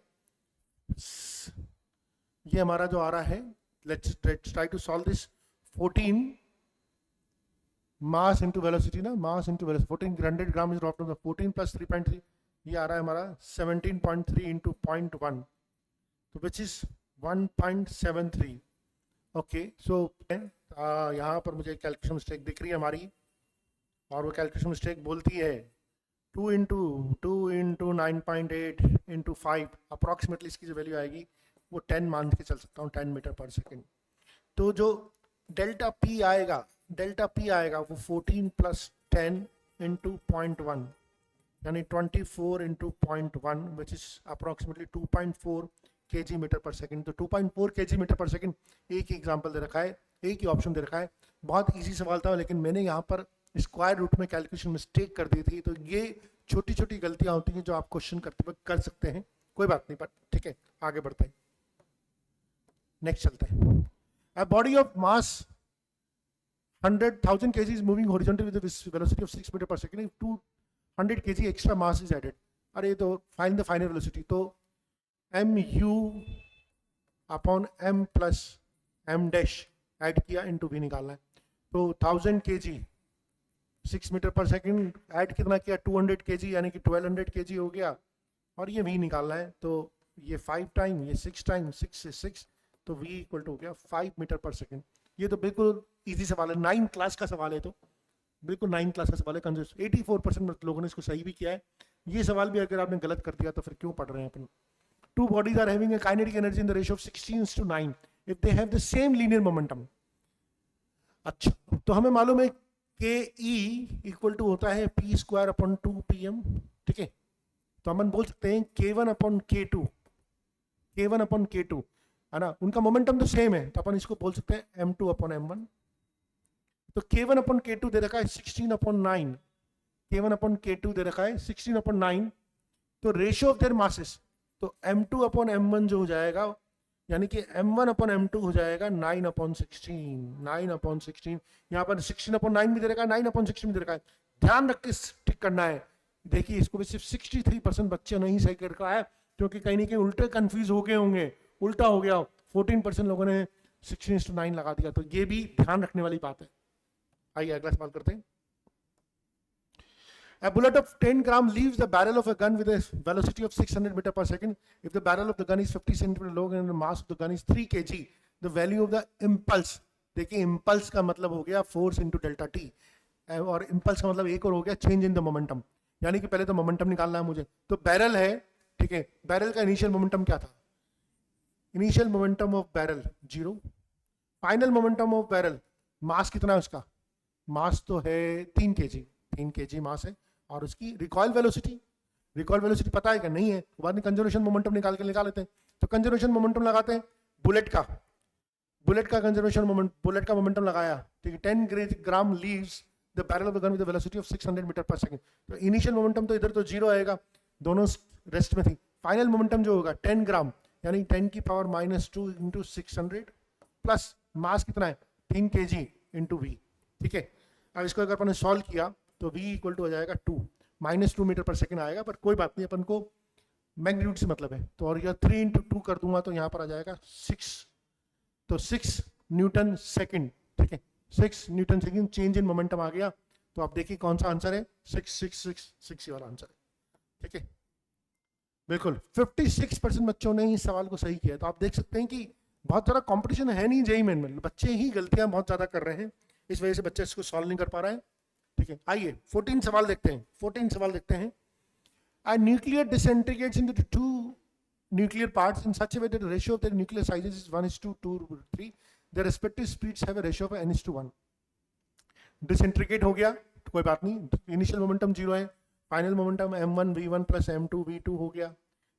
ये हमारा जो आ रहा है, let's try to solve this. 14 mass into velocity ना, mass into velocity, 100 gram is dropped on the 14 plus 3.3, ये आ रहा है हमारा 17.3 इंटू 0.1, तो विच इज 1.73। ओके, सो यहाँ पर मुझे कैलकुलेशन मिस्टेक दिख रही है हमारी, और वो कैलकुलेशन मिस्टेक बोलती है 2 इंटू 9.8 इंटू 5, अप्रॉक्सीमेटली इसकी जो वैल्यू आएगी वो 10 मान के चल सकता हूँ, 10 मीटर पर सेकेंड। तो जो डेल्टा पी आएगा वो 14 प्लस 10 इंटू 0.1 यानी 24 into 0.1 which is approximately 2.4 kg metre per second. तो 2.4 kg मीटर पर सेकेंड, एक ही एग्जाम्पल दे रखा है, एक ही ऑप्शन दे रखा है। बहुत इजी सवाल था, लेकिन मैंने यहाँ पर स्क्वायर रूट में कैलकुलेशन मिस्टेक कर दी थी, तो ये छोटी छोटी गलतियाँ होती हैं जो आप क्वेश्चन करते वक्त कर सकते हैं, कोई बात नहीं, पर ठीक है आगे बढ़ते हैं। नेक्स्ट चलते हैं. A body of mass 100,000 kg is moving horizontally with a velocity of 6 meter per second. If 200 kg extra mass is added. अरे तो find the final velocity. तो mu upon m plus m dash add किया इनटू v निकालना है. तो 1000 kg 6 metre per second add कितना किया 200 kg यानी कि 1200 kg हो गया और ये v निकालना है. तो ये 5 टाइम ये 6 टाइम 6 से 6 तो v इक्वल टू हो गया 5 मीटर पर सेकंड. ये तो बिल्कुल इजी सवाल है, 9 क्लास का सवाल है. तो बिल्कुल 9 क्लास का सवाल है. कंजूस 84% लोगों ने इसको सही भी किया है. ये सवाल भी अगर आपने गलत कर दिया तो फिर क्यों पढ़ रहे हैं अपन. Two bodies are having a kinetic energy in the ratio of 16:9 if they have the same linear momentum. अच्छा, तो हमें मालूम है के ई इक्वल टू होता है पी स्क्वायर अपॉन 2pm. ठीक है, तो हम बोल सकते हैं k1 upon k2, k1 upon k2 है ना, उनका मोमेंटम तो सेम है तो अपन इसको बोल सकते हैं m2 अपॉन m1. तो k1 अपॉन k2 दे रखा है 16/9, k1 अपॉन k2 दे रखा है 16/9. तो रेशियो ऑफ देयर मासेस तो m2 अपॉन m1 जो हो जाएगा यानी कि m1 अपॉन m2 हो जाएगा 9/16. 9/16 यहाँ पर 16/9 भी दे रखा है, 9/16 भी दे रखा है. ध्यान रख के टिक करना है. देखिए इसको भी सिर्फ 63% बच्चे नहीं सही कर रहा है क्योंकि कहीं ना कहीं उल्टे कंफ्यूज हो गए होंगे, उल्टा हो गया. 14% लोगों ने 16:9 लगा दिया. तो ये भी ध्यान रखने वाली बात है. आइए अगला सवाल करते हैं. A bullet of 10 gram leaves the barrel of a gun with a velocity of 600 meter per second. If the barrel of the gun is 50 centimeter long and the mass of the gun is 3 kg, the value of the impulse. देखिए impulse का मतलब हो गया force into delta t और impulse का मतलब एक और हो गया change in the momentum. यानी कि पहले तो momentum निकालना है मुझे. तो बैरल है, ठीक है, बैरल का इनिशियल मोमेंटम क्या था? Initial momentum of barrel 0. Final momentum of barrel mass कितना है उसका? मास तो है 3 kg, 3 kg मास है. और उसकी रिकॉइल वेलोसिटी पता है क्या? नहीं है. बाद में कंजर्वेशन मोमेंटम निकाल लेते हैं. तो कंजर्वेशन मोमेंटम लगाते हैं बुलेट का कंजर्वेशन मोमेंटम लगाया. ठीक है, 10 gram leaves the barrel of the gun with the velocity of 600 metre per second. तो इनिशियल मोमेंटम तो इधर तो 0 आएगा, दोनों रेस्ट में थी. फाइनल मोमेंटम जो होगा 10 ग्राम यानी 10 की पावर -2 इंटू 600 प्लस मास कितना है 3 kg इंटू वी. ठीक है, अब इसको अगर अपन ने सॉल्व किया तो v इक्वल टू हो जाएगा 2 -2 मीटर पर सेकंड आएगा. पर कोई बात नहीं, अपन को मैग्नीट्यूड से मतलब है. तो और यह 3 इंटू 2 कर दूंगा तो यहाँ पर आ जाएगा 6. तो 6 न्यूटन सेकंड. ठीक है, 6 newton second change in momentum आ गया. तो आप देखिए कौन सा आंसर है 6 वाला आंसर है. ठीक है, बिल्कुल 56% बच्चों ने इस सवाल को सही किया. तो आप देख सकते हैं कि बहुत ज़्यादा कॉम्पिटिशन है नहीं जेईई मेन में, बच्चे ही गलतियां बहुत ज़्यादा कर रहे हैं, इस वजह से बच्चे इसको सॉल्व नहीं कर पा रहे हैं. ठीक है, आइए 14 सवाल देखते हैं. A nuclear disintegrates into 2 nuclear parts in such a way that the ratio of their nuclear sizes is 1:2:3. Their respective speeds have a ratio of n:1. Disintegrate हो गया तो कोई बात नहीं, इनिशियल मोमेंटम 0 है. Final momentum m1 v1 plus m2 v2 हो गया.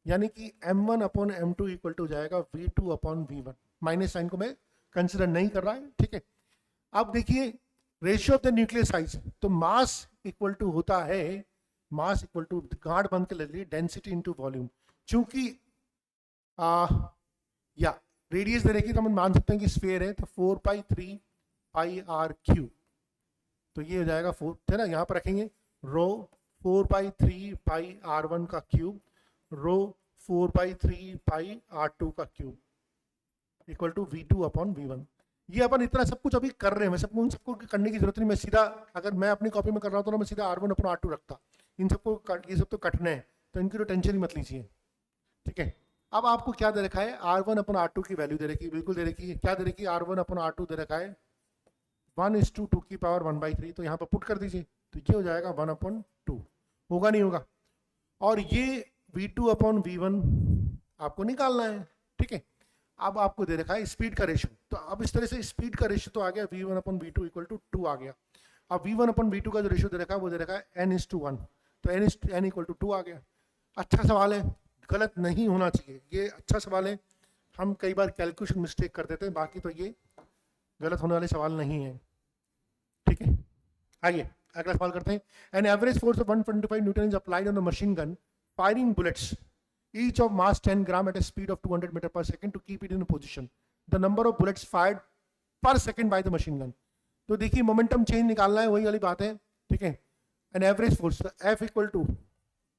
यानी कि m1 upon m2 equal to जाएगा v2 upon v1. Minus sign को मैं कंसिडर नहीं कर रहा है. ठीक है, अब देखिए ratio of the nuclear size. तो मास इक्वल टू होता है, मास इक्वल टू गांठ बंद के ले ली डेंसिटी इनटू वॉल्यूम. चूंकि या रेडियस दे रखी तो हम मान सकते हैं कि स्फीयर है तो 4π3πr3. तो ये हो जाएगा 4 है ना, यहाँ पर रखेंगे रो 4π3πr1 का क्यूब रो 4π3πr2 का cube equal to v2 upon v1. ये अपन इतना सब कुछ अभी कर रहे हैं, मैं सबको करने की जरूरत नहीं. मैं सीधा अगर मैं अपनी कॉपी में कर रहा हूँ तो मैं सीधा R1 अपॉन R2 रखता. इन सबको ये सब तो कटने हैं तो इनकी तो टेंशन ही मत लीजिए. ठीक है, अब आपको क्या दे रखा है R1 अपॉन R2 की वैल्यू दे रखी है, बिल्कुल दे रखी है. क्या दे रखी है R1 अपॉन R2 दे रखा है 1:2 की पावर 1/3. तो यहाँ पर पुट कर दीजिए तो ये हो जाएगा 1/2. होगा नहीं होगा. और ये v2 अपॉन v1 आपको निकालना है. ठीक है, अब आपको दे रखा है स्पीड का रेशियो. तो अब इस तरह से स्पीड का रेशियो तो आ गया v1 upon v2 equal to 2 आ गया. अब v1 अपॉन v2 का जो रेशियो दे रखा है वो दे रखा है n:1. तो n इक्वल टू 2 आ गया. अच्छा सवाल है, गलत नहीं होना चाहिए, ये अच्छा सवाल है. हम कई बार कैलकुलेशन मिस्टेक कर देते हैं, बाकी तो ये गलत होने वाले सवाल नहीं है. ठीक है, आइए अगला सवाल करते हैं. N average force of 125 Newton is applied on a machine gun firing bullets each of mass 10 gram at a speed of 200 meter per second to keep it in a position. The number of bullets fired per second by the machine gun. तो देखिए मोमेंटम चेंज निकालना है, वही वाली बात है, ठीक है। An average force F equal to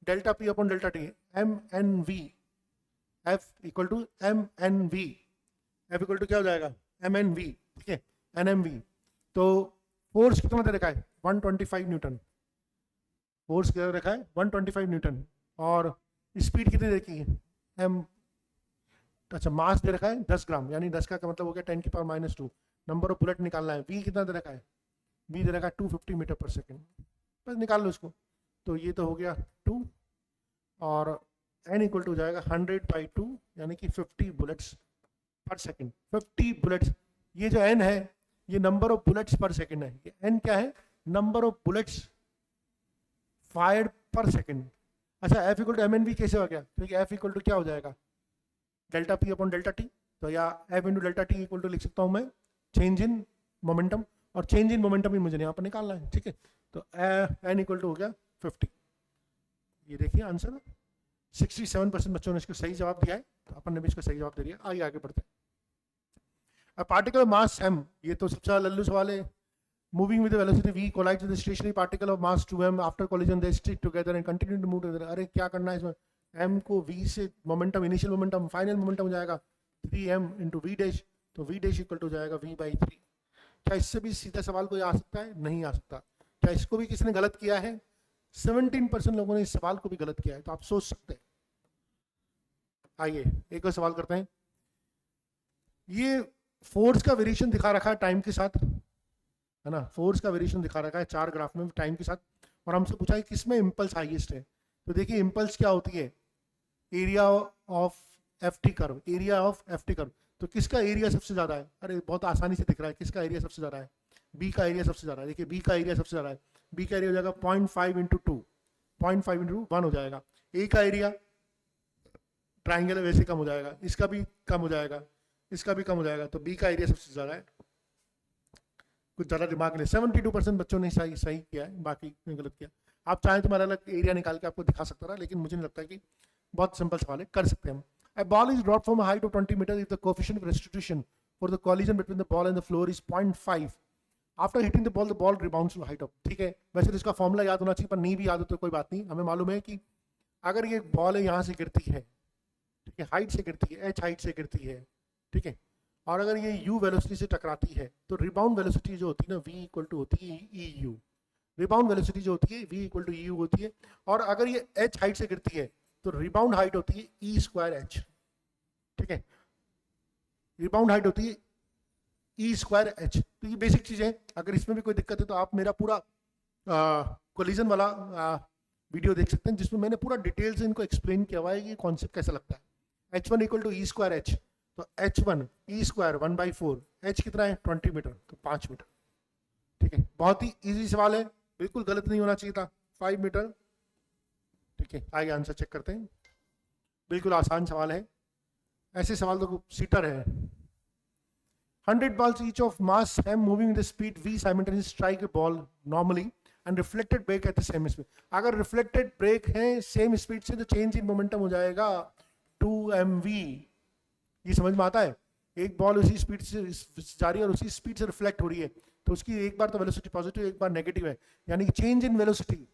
delta P upon delta T, M N V, F equal to M N V, F equal to क्या हो जाएगा एम एन वी, ठीक है, एन एम वी। तो फोर्स कितना दे रखा है 125 न्यूटन, फोर्स कितना रखा है 125 न्यूटन, और स्पीड कितनी देखी है एम, अच्छा मास दे रखा है 10 ग्राम, यानी 10 का मतलब हो गया 10 की पावर -2। नंबर ऑफ बुलेट निकालना है, वी कितना दे रखा है, वी दे रखा है 250 मीटर पर सेकेंड, बस निकाल लो इसको। तो ये तो हो गया 2, और एन इक्वल टू जाएगा 100/2, यानी कि 50 बुलेट्स पर सेकेंड। 50 बुलेट्स, ये जो एन है ये number of bullets per second है, ये एन क्या है, number of bullets fired per second. अच्छा F equal to M N V कैसे हो गया, क्योंकि एफ इक्वल टू क्या हो जाएगा delta P upon delta T, तो या F into delta T equal to लिख सकता हूँ मैं चेंज इन मोमेंटम, और चेंज इन मोमेंटम ही मुझे यहाँ पर निकालना है, ठीक है। तो एन इक्वल टू हो गया 50। ये देखिए आंसर 67% बच्चों ने इसको सही जवाब दिया है, तो अपन ने भी इसको सही जवाब दे दिया। आगे आगे बढ़ते हैं। पार्टिकल मास m, ये तो सबसे लल्लू सवाल है। Moving with velocity v collides with stationary particle of mass 2m, after collision they stick together and continue to move together. अरे क्या करना है इसमें, m को v से momentum, initial momentum, final momentum हो जाएगा 3m इंटू वी डैश, तो v डैश इक्वल टू जाएगा v/3। क्या इससे भी सीधा सवाल कोई आ सकता है, नहीं आ सकता। क्या इसको भी किसी ने गलत किया है, 17% लोगों ने इस सवाल को भी गलत किया है, तो आप सोच सकते हैं। आइए एक और सवाल करते हैं। ये फोर्स का वेरिएशन दिखा रखा है टाइम के साथ, है ना, फोर्स का वेरिएशन दिखा रखा है 4 ग्राफ में टाइम के साथ, और हमसे पूछा है किसमें इम्पल्स हाईएस्ट है। तो देखिए इम्पल्स क्या होती है, area of F T curve, area of F T curve. तो किसका एरिया सबसे ज्यादा है, अरे बहुत आसानी से दिख रहा है, किसका एरिया सबसे ज्यादा है, बी का एरिया सबसे ज्यादा है। देखिए बी का एरिया सबसे ज्यादा है, बी का एरिया हो जाएगा 0.5 इंटू 2, 0.5 इंटू 1 हो जाएगा। ए का एरिया ट्राइंगल है वैसे कम हो जाएगा, इसका भी कम हो जाएगा, इसका भी कम हो जाएगा, तो बी का एरिया सबसे ज्यादा है। कुछ ज्यादा दिमाग नहीं, 72% बच्चों ने सही किया है, बाकी गलत किया। आप चाहें तो मैं अलग एरिया निकाल के आपको दिखा सकता था, लेकिन मुझे नहीं लगता कि बहुत सिंपल सवाल है, कर सकते हैं हम। A ball is dropped from a height of 20 meters if the coefficient of restitution for the collision between the ball and the floor is 0.5. After hitting the ball rebounds to height of, ठीक है। वैसे तो इसका फॉर्मूला याद होना चाहिए, पर नहीं भी याद हो तो कोई बात नहीं। हमें मालूम है कि अगर ये बॉल है यहाँ से गिरती है, ठीक है, हाइट से गिरती है, h हाइट से गिरती है, ठीक है, और अगर ये u वेलोसिटी से टकराती है, तो रिबाउंड वेलोसिटी जो होती है ना v इक्वल टू होती है eu। रिबाउंड वेलोसिटी जो होती है v इक्वल टू eu होती है, और अगर ये h हाइट से गिरती है तो रिबाउंड हाइट होती है e²h, ठीक है, रिबाउंड हाइट होती है e²h। तो ये बेसिक चीज है, अगर इसमें भी कोई दिक्कत है तो आप मेरा पूरा कोलिजन वाला वीडियो देख सकते हैं, जिसमें मैंने पूरा डिटेल से इनको एक्सप्लेन किया हुआ है कि कॉन्सेप्ट कैसा लगता है। h1 इक्वल टू e²h, तो h1 e² 1/4, h कितना है 20 मीटर, तो 5 मीटर, ठीक है। बहुत ही इजी सवाल है, बिल्कुल गलत नहीं होना चाहिए था, 5 मीटर, ठीक है। आगे आंसर चेक करते हैं, बिल्कुल आसान सवाल है, ऐसे सवाल तो सीटर है। 100 balls each of mass m moving with the speed v simultaneously strike a ball normally and reflected break at the same speed। अगर reflected break है सेम स्पीड से, तो चेंज इन मोमेंटम हो जाएगा 2mv। ये समझ में आता है, एक बॉल उसी स्पीड से जा रही है और उसी स्पीड से रिफ्लेक्ट हो रही है, तो उसकी एक बार तो वेलोसिटी पॉजिटिव, एक बार नेगेटिव है, यानी कि चेंज इन वेलोसिटी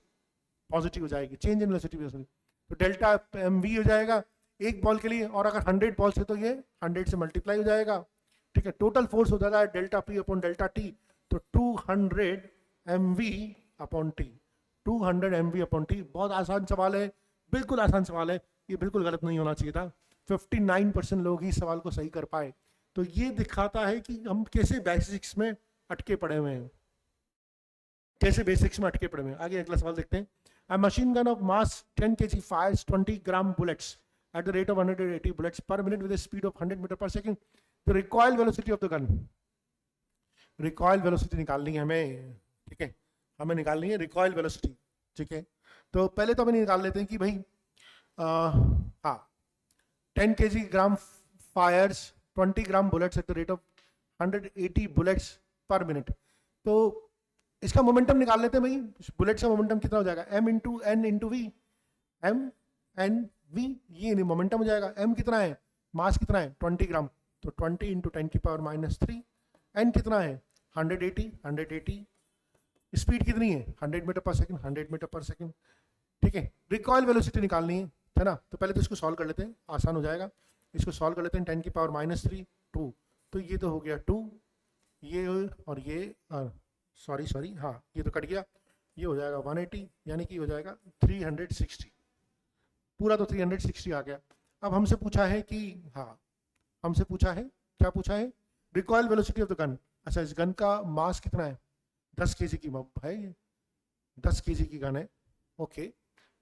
पॉजिटिव हो जाएगी, चेंज इन वेलोसिटी, तो डेल्टा mv हो जाएगा एक बॉल के लिए, और अगर 100 बॉल्स है तो ये 100 से मल्टीप्लाई हो जाएगा, ठीक है। टोटल फोर्स हो जाता है delta P upon delta T, तो 200 mv upon T, 200 mv upon T. बहुत आसान सवाल है, बिल्कुल आसान सवाल है, ये बिल्कुल गलत नहीं होना चाहिए था। 59% लोग ही सवाल को सही कर पाए, तो ये दिखाता है कि हम कैसे बेसिक्स में अटके पड़े हुए हैं, कैसे बेसिक्स में अटके पड़े हुए हैं। आगे अगला सवाल देखते हैं। A machine gun of mass 10 kg fires 20 gram bullets at the rate of 180 bullets per minute with a speed of 100 meter per second. The recoil velocity of the gun, recoil velocity निकालनी है हमें, ठीक है, हमें निकालनी है recoil velocity, ठीक है। तो पहले तो हमें निकाल लेते हैं कि भाई हाँ 10 kg fires 20 gram bullets at the rate of 180 bullets per minute। तो इसका मोमेंटम निकाल लेते हैं भाई, बुलेट का मोमेंटम कितना हो जाएगा m into N into V, m n v, ये मोमेंटम हो जाएगा। m कितना है, मास कितना है 20 ग्राम, तो 20 इंटू 10 की पावर -3। एन कितना है 180, 180। स्पीड कितनी है 100 metre per second, 100 metre per second. ठीक है, रिकॉइल वेलोसिटी निकालनी है ना, तो पहले तो इसको सॉल्व कर लेते हैं, आसान हो जाएगा। इसको सॉल्व कर लेते हैं, 10 की पावर -3 2, तो ये तो हो गया 2, ये और ये सॉरी हाँ ये तो कट गया, ये हो जाएगा 180, यानी कि हो जाएगा 360, पूरा तो 360 आ गया। अब हमसे पूछा है कि हाँ हमसे पूछा है, क्या पूछा है, recoil velocity of the gun. अच्छा, इस गन का मास कितना है 10 केजी की है, ये 10 केजी की गन है। ओके,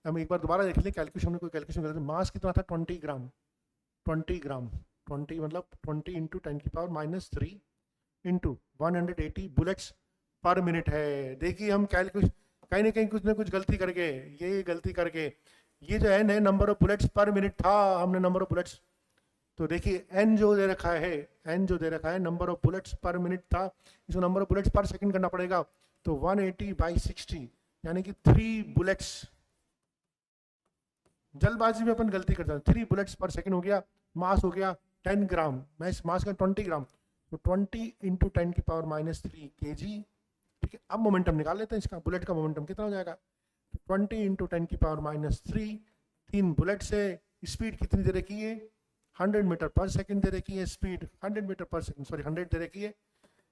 हम एक बार दोबारा देख लें, कैलकुलेशन में कोई कैलकुलेशन करते हैं। मास कितना था 20 ग्राम, 20 ग्राम, 20 मतलब 20 इंटू 10 की पावर -3 इंटू 180 बुलेट्स पर मिनट है। देखिए हम कैलकुलेशन कहीं ना कहीं कुछ ना कुछ गलती करके, ये गलती करके, ये जो है नंबर ऑफ बुलेट्स पर मिनट था, हमने नंबर ऑफ बुलेट्स, तो देखिए एन जो दे रखा है, एन जो दे रखा है नंबर ऑफ बुलेट्स पर मिनट था, इसको नंबर ऑफ बुलेट्स पर सेकंड करना पड़ेगा, तो 180/60 यानी कि 3 बुलेट्स, जल्दबाजी में अपन गलती करते हैं, 3 बुलेट्स पर सेकंड हो गया। मास हो गया 10 ग्राम, मैं इस मास का 20 ग्राम, तो 20 इंटू 10 की पावर -3 kg। ठीक है, अब मोमेंटम निकाल लेते हैं इसका, बुलेट का मोमेंटम कितना हो जाएगा, 20 इंटू 10 की पावर -3, 3 बुलेट से स्पीड कितनी दे रखी है 100 मीटर पर सेकंड दे रखी है, speed 100 metre per second, sorry 100 दे रखी है।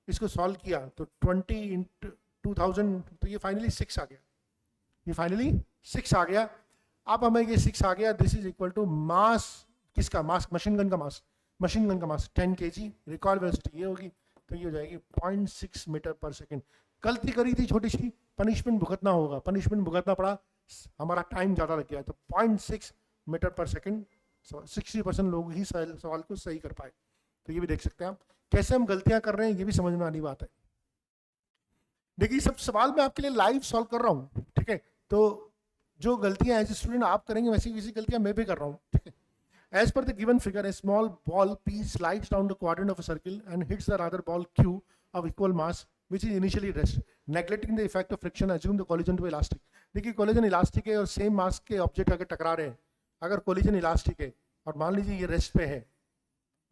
इसको सॉल्व किया तो 20 इंटू 2000, तो ये फाइनली 6 आ गया, ये फाइनली 6 आ गया। अब हमें ये 6 आ गया, this is equal to mass, किसका मास, मशीन गन का मास, मशीन गन का मास 10 kg, रिकॉइल वेलोसिटी ये होगी, तो ये हो जाएगी 0.6 मीटर पर सेकंड। गलती करी थी छोटी सी, पनिशमेंट भुगतना होगा, पनिशमेंट भुगतना पड़ा, हमारा टाइम ज़्यादा लग गया, तो 0.6 मीटर पर सेकंड, 60% लोग ही सवाल को सही कर पाए। तो ये भी देख सकते हैं आप, कैसे हम गलतियां कर रहे हैं, ये भी समझ में आनी बात है। देखिए सब सवाल मैं आपके लिए लाइव सॉल्व कर रहा हूँ, ठीक है, तो जो गलतियां एज स्टूडेंट आप करेंगे वैसी वैसी गलतियां मैं भी कर रहा हूँ, ठीक है। As per the given figure, a small ball P slides down the quadrant of a circle and hits the other ball Q of equal mass, which is initially rest. Neglecting the effect of friction, assume the collision to be elastic. देखिए collision elastic है और same mass के ऑब्जेक्ट अगर टकरा रहे हैं, अगर collision elastic है और मान लीजिए ये रेस्ट पे है,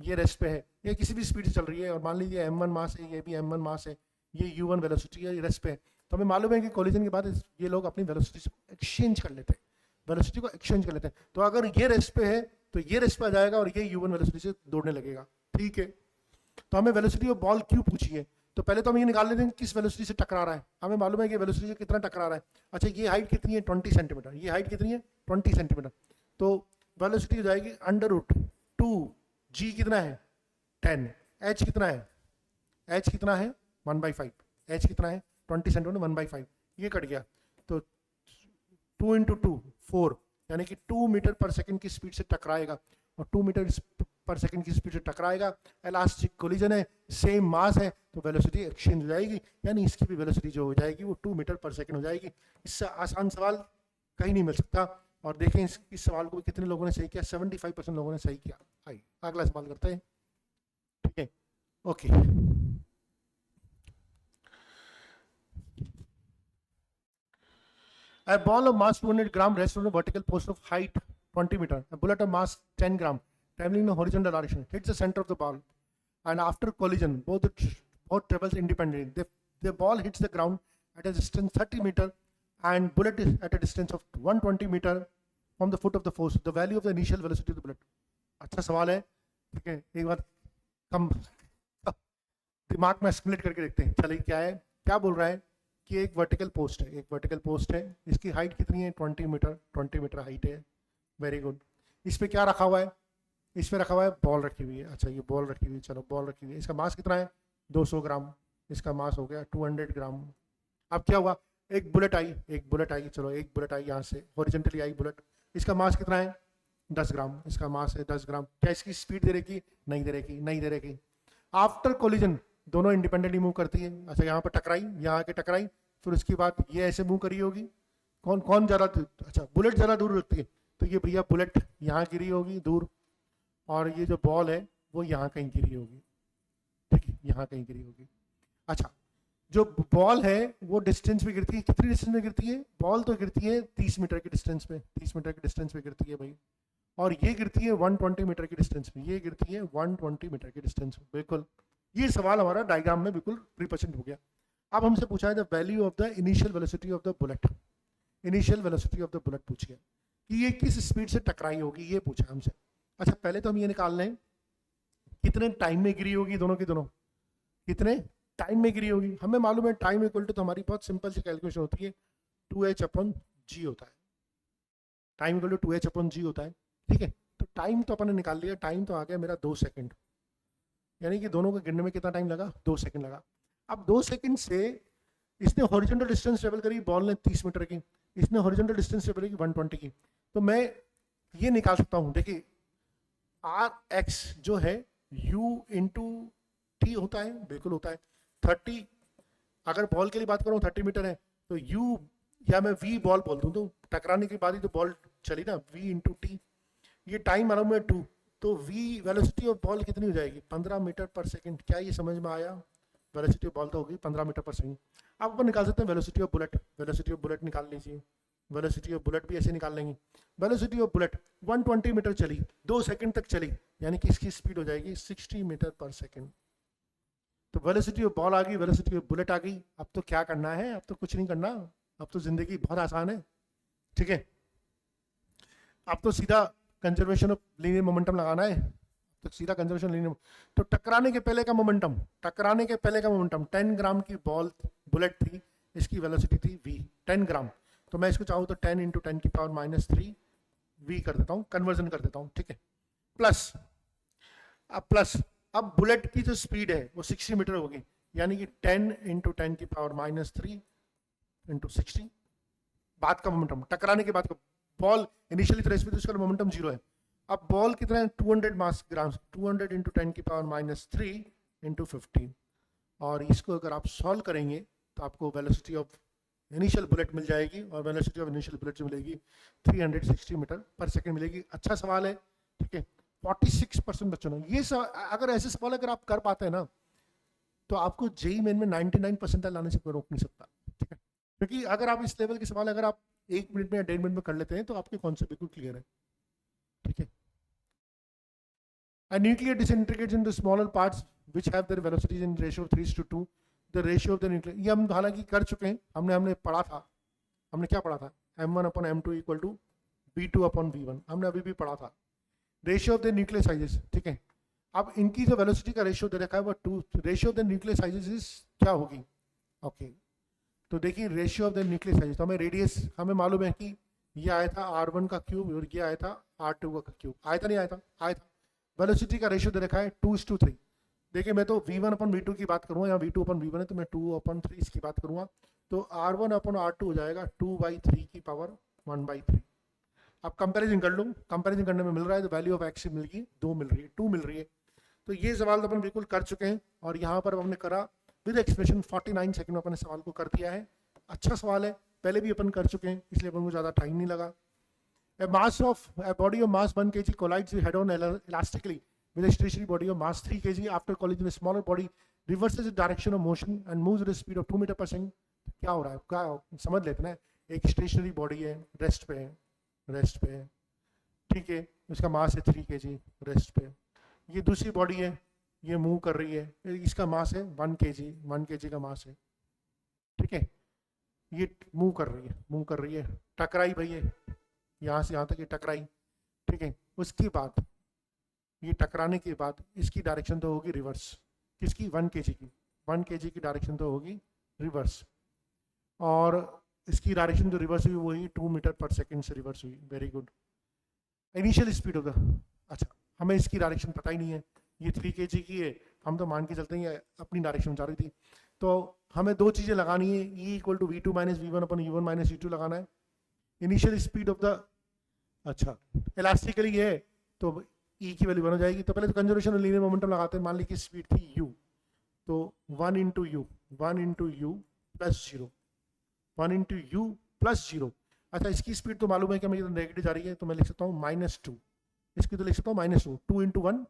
ये रेस्ट पे है, ये किसी भी स्पीड से चल रही है और मान लीजिए m1 मास है, ये भी m1 मास है, ये u1 वेलोसिटी है, ये रेस्ट पे है, तो हमें मालूम है कि collision के बाद ये लोग अपनी वेलोसिटी से एक्सचेंज कर लेते हैं, वेलोसिटी को एक्सचेंज कर लेते हैं। तो अगर ये रेस्ट पे है तो ये रेस्ट पे आ जाएगा और ये u1 वेलोसिटी से दौड़ने लगेगा, ठीक है। तो हमें वेलोसिटी ऑफ बॉल क्यू पूछी है, तो पहले तो हम ये निकाल लेते हैं किस वेलोसिटी से टकरा रहा है, हमें मालूम है कि वेलोसिटी से कितना टकरा रहा है। अच्छा, ये हाइट कितनी है 20 सेंटीमीटर, ये हाइट कितनी है 20 सेंटीमीटर, तो वेलोसिटी हो जाएगी √2, g कितना है 10, h कितना है, h कितना है 1/5, h कितना है 20 सेंटीमीटर 1/5, ये कट गया, तो 2 इंटू 2 4, यानी कि 2 मीटर पर सेकंड की स्पीड से टकराएगा, और 2 मीटर पर सेकंड की स्पीड से टकराएगा, इलास्टिक कोलिजन है, सेम मास है, तो वेलोसिटी एक्सचेंज हो जाएगी, यानी इसकी भी वेलोसिटी जो हो जाएगी वो 2 मीटर पर सेकंड हो जाएगी। इससे आसान सवाल कहीं नहीं मिल सकता। और देखें इस सवाल को कितने लोगों ने सही किया, 75% लोगों ने सही किया। आइए अगला सवाल करते हैं, ठीक है, okay. A ball of mass 200 gram rests on a vertical post of height 20 meter. A bullet of mass 10 gram traveling in a horizontal direction hits the center of the ball, and after collision, both travels independently. The ball hits the ground at a distance 30 meter, and bullet is at a distance of 120 meter from the foot of the force. The value of the initial velocity of the bullet. अच्छा सवाल है, ठीक है, एक बार कम दिमाग में एस्टिमेट करके देखते हैं। चलिए क्या है, क्या बोल रहा है कि एक वर्टिकल पोस्ट है, एक वर्टिकल पोस्ट है, इसकी हाइट कितनी है 20 मीटर, 20 मीटर हाइट है, वेरी गुड। इस पे क्या रखा हुआ है, इस पे रखा हुआ है बॉल रखी हुई है, अच्छा ये बॉल रखी हुई है, चलो बॉल रखी हुई है, इसका मास कितना है 200 ग्राम, इसका मास हो गया 200 ग्राम। अब क्या हुआ, एक बुलेट आई, चलो एक बुलेट आई यहाँ से हॉरिजॉन्टली आई बुलेट, इसका मास कितना है 10 ग्राम, इसका मास है 10 ग्राम। क्या इसकी स्पीड दे रही, नहीं दे रही। आफ्टर कोलिजन दोनों इंडिपेंडेंटली मूव करती है। अच्छा यहाँ पर टकराई, यहाँ आके टकराई, फिर उसके बाद ये ऐसे मूव करी होगी, कौन ज़्यादा, अच्छा बुलेट ज़्यादा दूर रखती है, तो ये भैया बुलेट यहाँ गिरी होगी दूर, और ये जो बॉल है वो यहाँ कहीं गिरी होगी, ठीक है, यहाँ कहीं गिरी होगी। अच्छा, जो बॉल है वो डिस्टेंस पे गिरती है, कितनी डिस्टेंस में गिरती है, बॉल तो गिरती है 30 मीटर की डिस्टेंस पे, 30 मीटर की डिस्टेंस पे गिरती है भाई, और ये गिरती है 120 मीटर की डिस्टेंस में, ये गिरती है 120 मीटर की डिस्टेंस में। बिल्कुल ये सवाल हमारा डायग्राम में बिल्कुल रिप्रेजेंट हो गया। अब हमसे पूछा है the value of the initial velocity of the bullet, initial velocity of the bullet पूछिए कि ये किस स्पीड से टकराई होगी, ये पूछा हमसे। अच्छा पहले तो हम ये निकाल लें कितने टाइम में गिरी होगी, दोनों की दोनों कितने टाइम में गिरी होगी। हमें मालूम है टाइम इक्वल टू, तो हमारी बहुत सिंपल सी कैलकुलेशन होती है, 2h/g होता है, टाइम इक्वल टू 2h/g होता है। ठीक है, तो टाइम तो अपन ने निकाल लिया, टाइम तो आ गया मेरा 2 सेकंड, यानी कि दोनों को गिरने में कितना टाइम लगा, 2 सेकंड लगा। अब 2 सेकंड से इसने हॉरिजॉन्टल डिस्टेंस ट्रेवल करी, बॉल ने 30 मीटर की, इसने हॉरिजॉन्टल डिस्टेंस ट्रेवल की 120 की। तो मैं ये निकाल सकता हूँ, देखिए Rx जो है u इंटू टी होता है, बिल्कुल होता है 30। अगर बॉल के लिए बात करूँ 30 मीटर है तो u, या मैं v बॉल बोल दूँ, तो टकराने के बाद ही तो बॉल चली ना, v इंटू टी। ये टाइम मालूम है 2, तो v वेलोसिटी ऑफ बॉल कितनी हो जाएगी, 15 मीटर पर सेकंड। क्या ये समझ में आया, वेलोसिटी ऑफ बॉल तो होगी 15 मीटर पर सेकंड। अब अपन निकाल सकते हैं velocity of bullet, velocity of bullet निकाल लीजिए, वेलोसिटी ऑफ बुलेट भी ऐसे निकाल लेंगे। वेलोसिटी ऑफ बुलेट 120 मीटर चली, 2 सेकंड तक चली, यानी कि इसकी स्पीड हो जाएगी 60 मीटर पर सेकंड। तो वेलोसिटी ऑफ बॉल आ गई, वेलोसिटी ऑफ बुलेट आ गई। अब तो क्या करना है, अब तो कुछ नहीं करना, अब तो जिंदगी बहुत आसान है। ठीक है, अब तो सीधा कंजर्वेशन ऑफ लीनियर मोमेंटम लगाना है, तो सीधा कंजर्वेशन लीनियर। तो टकराने के पहले का मोमेंटम, टकराने के पहले का मोमेंटम 10 ग्राम की बॉल बुलेट थी, इसकी वेलोसिटी थी v 10 ग्राम। तो मैं इसको चाहूँ तो 10 इंटू 10 की पावर -3 v कर देता हूँ, कन्वर्जन कर देता हूँ। ठीक है, प्लस अब बुलेट की जो स्पीड है वो 60 मीटर होगी, यानी कि 10 इंटू 10 की पावर -3 इंटू 60। बाद का मोमेंटम, टकराने के बाद का बॉल इनिशियली तो रेस्पिड, उसका मोमेंटम 0 है। अब बॉल कितना है, 200 मास ग्राम, 200 इंटू 10 की पावर -3 इंटू 15। और इसको अगर आप सॉल्व करेंगे तो आपको वेलोसिटी ऑफ इनिशियल बुलेट मिल जाएगी, और वेलोसिटी ऑफ इनिशियल बुलेट जो मिलेगी 360 मीटर पर सेकंड मिलेगी। अच्छा सवाल है। ठीक है, 46% बच्चों ने ये अगर ऐसे सवाल अगर आप कर पाते हैं ना, तो आपको जेई मेन में 99% लाने से कोई रोक नहीं सकता। ठीक है, क्योंकि अगर आप इस लेवल के सवाल अगर आप 1 मिनट में या 1.5 मिनट में कर लेते हैं तो आपके कॉन्सेप्ट बिल्कुल क्लियर है। ठीक है, a nucleus disintegrates into smaller parts which have their velocities in ratio of 3:2. The ratio of the nucleus, ये हम हालांकि कर चुके हैं, हमने पढ़ा था, हमने क्या पढ़ा था, m1/m2 इक्वल टू v2/v1, हमने अभी भी पढ़ा था। Ratio of the nuclear sizes, ठीक है। अब इनकी जो वेलोसिटी का रेशियो दे रखा है वो 2, ratio of the nuclear sizes is क्या होगी, ओके। तो देखिए ratio of the nuclear sizes, तो हमें रेडियस हमें मालूम है कि ये आया था r1 का क्यूब और ये आया था r2 का क्यूब, आया था नहीं आया था, आया था। वेलोसिटी का रेशियो दे रखा है 2:3। देखिए मैं तो v1/v2 की बात करूँगा, या v2/v1 है तो मैं 2/3 इसकी बात करूँगा, तो r1/r2 हो जाएगा 2/3 की पावर 1/3। अब कंपैरिजन कर लूँ, कंपैरिजन करने में मिल रहा है तो वैल्यू ऑफ एक्स मिल गई 2 मिल रही है, 2 मिल रही है। तो ये सवाल तो अपन बिल्कुल कर चुके हैं, और यहाँ पर हमने करा विद एक्सप्रेशन 49 सेकंड में अपने सवाल को कर दिया है। अच्छा सवाल है, पहले भी अपन कर चुके हैं, इसलिए अपन को ज़्यादा टाइम नहीं लगा। A body of mass 1 kg collides head-on elastically with a stationary body of mass 3 kg. After collision, a smaller body reverses its direction of motion and moves at a speed of 2 metre per second. क्या हो रहा है, क्या समझ लेते ना, एक स्टेशनरी बॉडी है, रेस्ट पे है, ठीक है, उसका मास है 3 kg, रेस्ट पे। ये दूसरी बॉडी है, ये मूव कर रही है, इसका मास है 1 kg का मास है, ठीक है। ये मूव कर रही है, टकराई भाई है यहाँ से यहाँ तक, ये टकराई, ठीक है। उसके बाद ये टकराने के बाद इसकी डायरेक्शन तो होगी रिवर्स, किसकी, 1 kg की, 1 kg की डायरेक्शन तो होगी रिवर्स, और इसकी डायरेक्शन जो रिवर्स हुई वही 2 मीटर पर सेकंड से रिवर्स हुई। Very good. Initial speed of the, अच्छा हमें इसकी डायरेक्शन पता ही नहीं है, ये 3 kg की है, हम तो मान के चलते हैं अपनी डायरेक्शन जा रही थी। तो हमें दो चीज़ें लगानी है, E equal to v2 - v1/u1 - u2 लगाना है। इनिशियल स्पीड ऑफ द, अच्छा इलास्टिकली है तो E की वैल्यू 1 हो जाएगी। तो पहले तो कंजर्वेशन और लीनियर मोमेंटम लगाते हैं। मान ली कि स्पीड थी u, तो 1 into u plus 0, 1 into u plus 0। अच्छा इसकी स्पीड तो मालूम है कि हमें नेगेटिव जा रही है, तो मैं लिख सकता हूँ -2, इसकी तो लिख सकता हूँ -2, 2 इंटू 1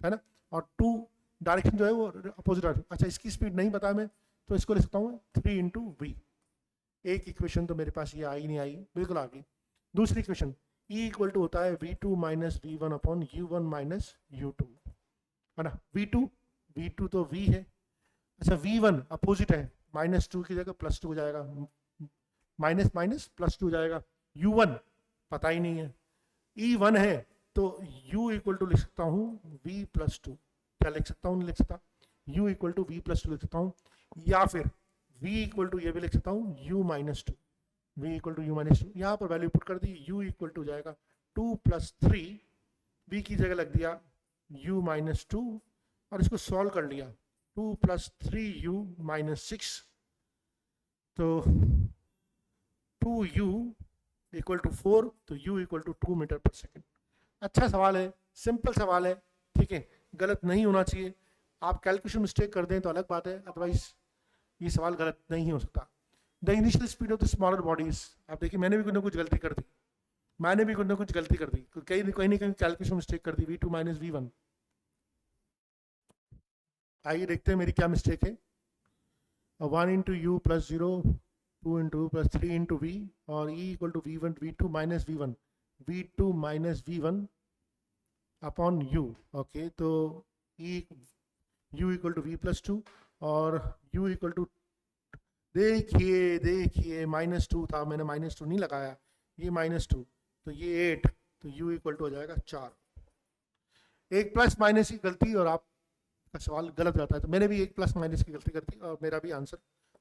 है ना, और 2 डायरेक्शन जो है वो अपोजिट। अच्छा इसकी स्पीड नहीं पता हमें, तो इसको लिख सकता हूँ 3 इंटू v। एक इक्वेशन तो मेरे पास ये आई नहीं आई, बिल्कुल आ गई। दूसरी इक्वेशन, E इक्वल टू होता है V2 minus V1 upon U1 minus U2, है ना। V2 तो V है, अच्छा V1 अपोजिट है, -2 की जगह +2 हो जाएगा, माइनस माइनस +2 हो जाएगा। U1 पता ही नहीं है, E1 है, तो U इक्वल टू लिख सकता हूँ V+2, क्या लिख सकता हूँ, नहीं लिख सकता, U इक्वल टू V+2 लिख सकता हूँ, या फिर V इक्वल टू ये भी लिख सकता हूँ U-2, V equal to U-2, यहाँ पर वैल्यू पुट कर दी, U इक्वल टू जाएगा 2 + 3, V की जगह लग दिया U-2 और इसको सॉल्व कर लिया, 2 + 3U-6, तो 2U इक्वल टू 4, तो U equal to 2 metre per second. अच्छा सवाल है, सिंपल सवाल है, ठीक है, गलत नहीं होना चाहिए। आप कैलकुलेशन मिस्टेक कर दें तो अलग बात है, अदरवाइज ये सवाल गलत नहीं हो सकता। The initial speed of the smaller bodies, आप देखिए मैंने भी कुछ ना कुछ गलती कर दी, कहीं ना कहीं कैलकुलेशन मिस्टेक कर दी, V2 माइनस V1। आइए देखते हैं मेरी क्या मिस्टेक है। 1 into U plus 0, 2 into plus 3 into V, और E equal to V2 minus V1 upon U। Okay, तो U इक्वल टू V+2 और U इक्वल टू, देखिए -2 था, मैंने -2 नहीं लगाया, ये -2, तो ये 8, तो U इक्वल टू हो जाएगा 4। एक प्लस माइनस की गलती और आपका सवाल गलत जाता है, तो मैंने भी एक प्लस माइनस की गलती कर दी और मेरा भी आंसर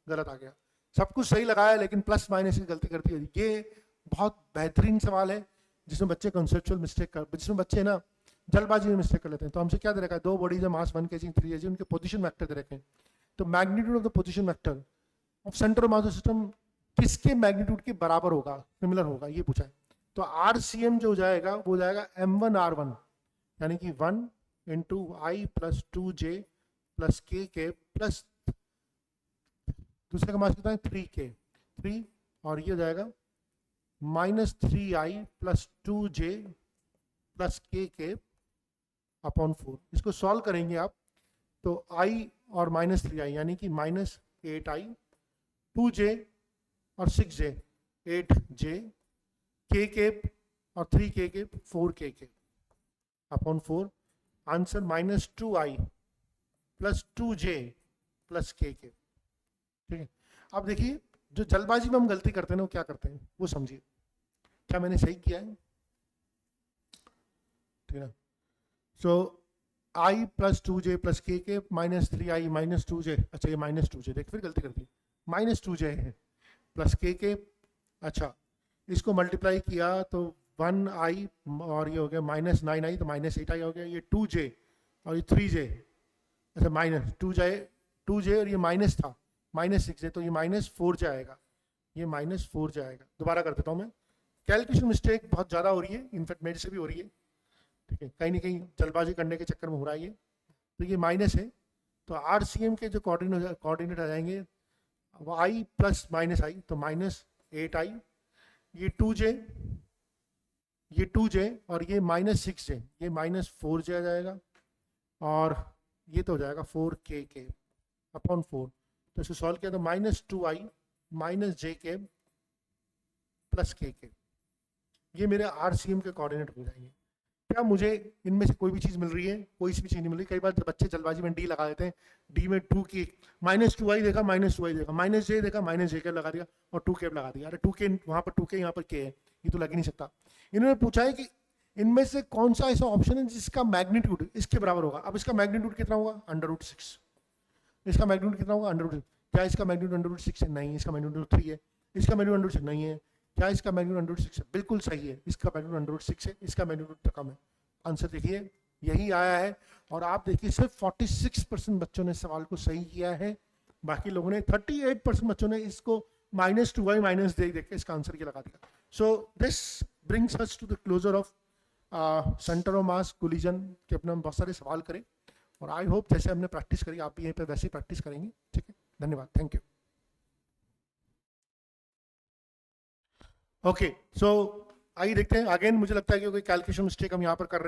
गलत आ गया। सब कुछ सही लगाया लेकिन प्लस माइनस की गलती कर दी। ये बहुत बेहतरीन सवाल है जिसमें बच्चे कंसेप्चुअल मिस्टेक जिसमें बच्चे ना जल्दबाजी में मिस्टेक कर लेते हैं। तो हमसे क्या दे रखा है, 2 बॉडीज है, मास 1 kg 3 kg, उनके पोजीशन वेक्टर दे रखे हैं। तो magnitude of the position vector of centre of mass system किसके मैग्नीट्यूड के बराबर होगा, सिमिलर होगा, ये पूछा है। तो RCM जो हो जाएगा वो जाएगा M1R1, यानी कि 1 into I plus 2J plus K plus दूसरे का मास कितना है 3K, 3, और ये जाएगा -3I plus 2J plus K upon 4। इसको सॉल्व करेंगे आप तो I और -3I यानी कि -8I, 2J और 6J 8J, K और 3K 4K upon 4। Answer -2I plus 2J plus K। ठीक है, अब देखिए जो जल्दबाजी में हम गलती करते हैं ना, वो क्या करते हैं वो समझिए। क्या मैंने सही किया है, ठीक है। सो I plus 2J plus K -3I -2J, अच्छा ये -2J, देख फिर गलती कर दी, -2J है प्लस K। अच्छा इसको मल्टीप्लाई किया तो 1I और ये हो गया -9I, तो -8I हो गया, ये 2J और ये 3J, अच्छा -2J और ये माइनस था -6J, तो ये -4J आएगा, ये -4J आएगा। दोबारा कर देता हूँ मैं, कैलकुलेशन मिस्टेक बहुत ज़्यादा हो रही है, इनफैक्ट मेरे से भी हो रही है, ठीक है, कहीं ना कहीं जल्दबाजी करने के चक्कर में हो रहा है ये। तो ये माइनस है, तो RCM के जो कोऑर्डिनेट आ जाएंगे वो I प्लस -I, तो -8I, ये 2J और ये -6J, ये -4J आ जाएगा, और ये तो हो जाएगा 4K अपॉन 4। तो इसको सॉल्व किया तो -2I -JK प्लस K, ये मेरे RCM के कोऑर्डिनेट हो जाएंगे। क्या मुझे इनमें से कोई भी चीज़ मिल रही है, कोई सी भी चीज़ नहीं मिल रही। कई बार बच्चे जल्दबाजी में D लगा देते हैं, D में 2K, -2I देखा -2I देखा, -J देखा -JK लगा दिया और 2K लगा दिया। अरे 2K वहाँ पर 2K, यहाँ पर K है, ये तो लग ही नहीं सकता। इन्होंने पूछा है कि इनमें से कौन सा ऐसा ऑप्शन है जिसका मैग्नीट्यूड इसके बराबर होगा। अब इसका मैग्नीट्यूड कितना होगा, √6। इसका मैग्नीट्यूड कितना होगा, √6। क्या इसका मैग्नीट्यूड √6 है, नहीं। इसका मैग्नीट्यूड 3 है। इसका मैग्नीट्यूड √6 नहीं है। क्या इसका मैग्नीट्यूड √6 है, बिल्कुल सही है, इसका मैग्नीट्यूड √6 है, इसका मैग्नीट्यूड कम है। आंसर देखिए यही आया है, और आप देखिए सिर्फ 46% बच्चों ने सवाल को सही किया है, बाकी लोगों ने 38% बच्चों ने इसको -2I -J देख के इसका आंसर ये लगा दिया। So this brings us to the closure of centre of mass collision के अपने हम बहुत सारे सवाल करें, और आई होप जैसे हमने प्रैक्टिस करी आप भी यहीं पे वैसे ही प्रैक्टिस करेंगे। ठीक है, धन्यवाद, थैंक यू। ओके, सो आइए देखते हैं अगेन। मुझे लगता है कि कोई कैलकुलेशन मिस्टेक हम यहाँ पर कर रहे हैं।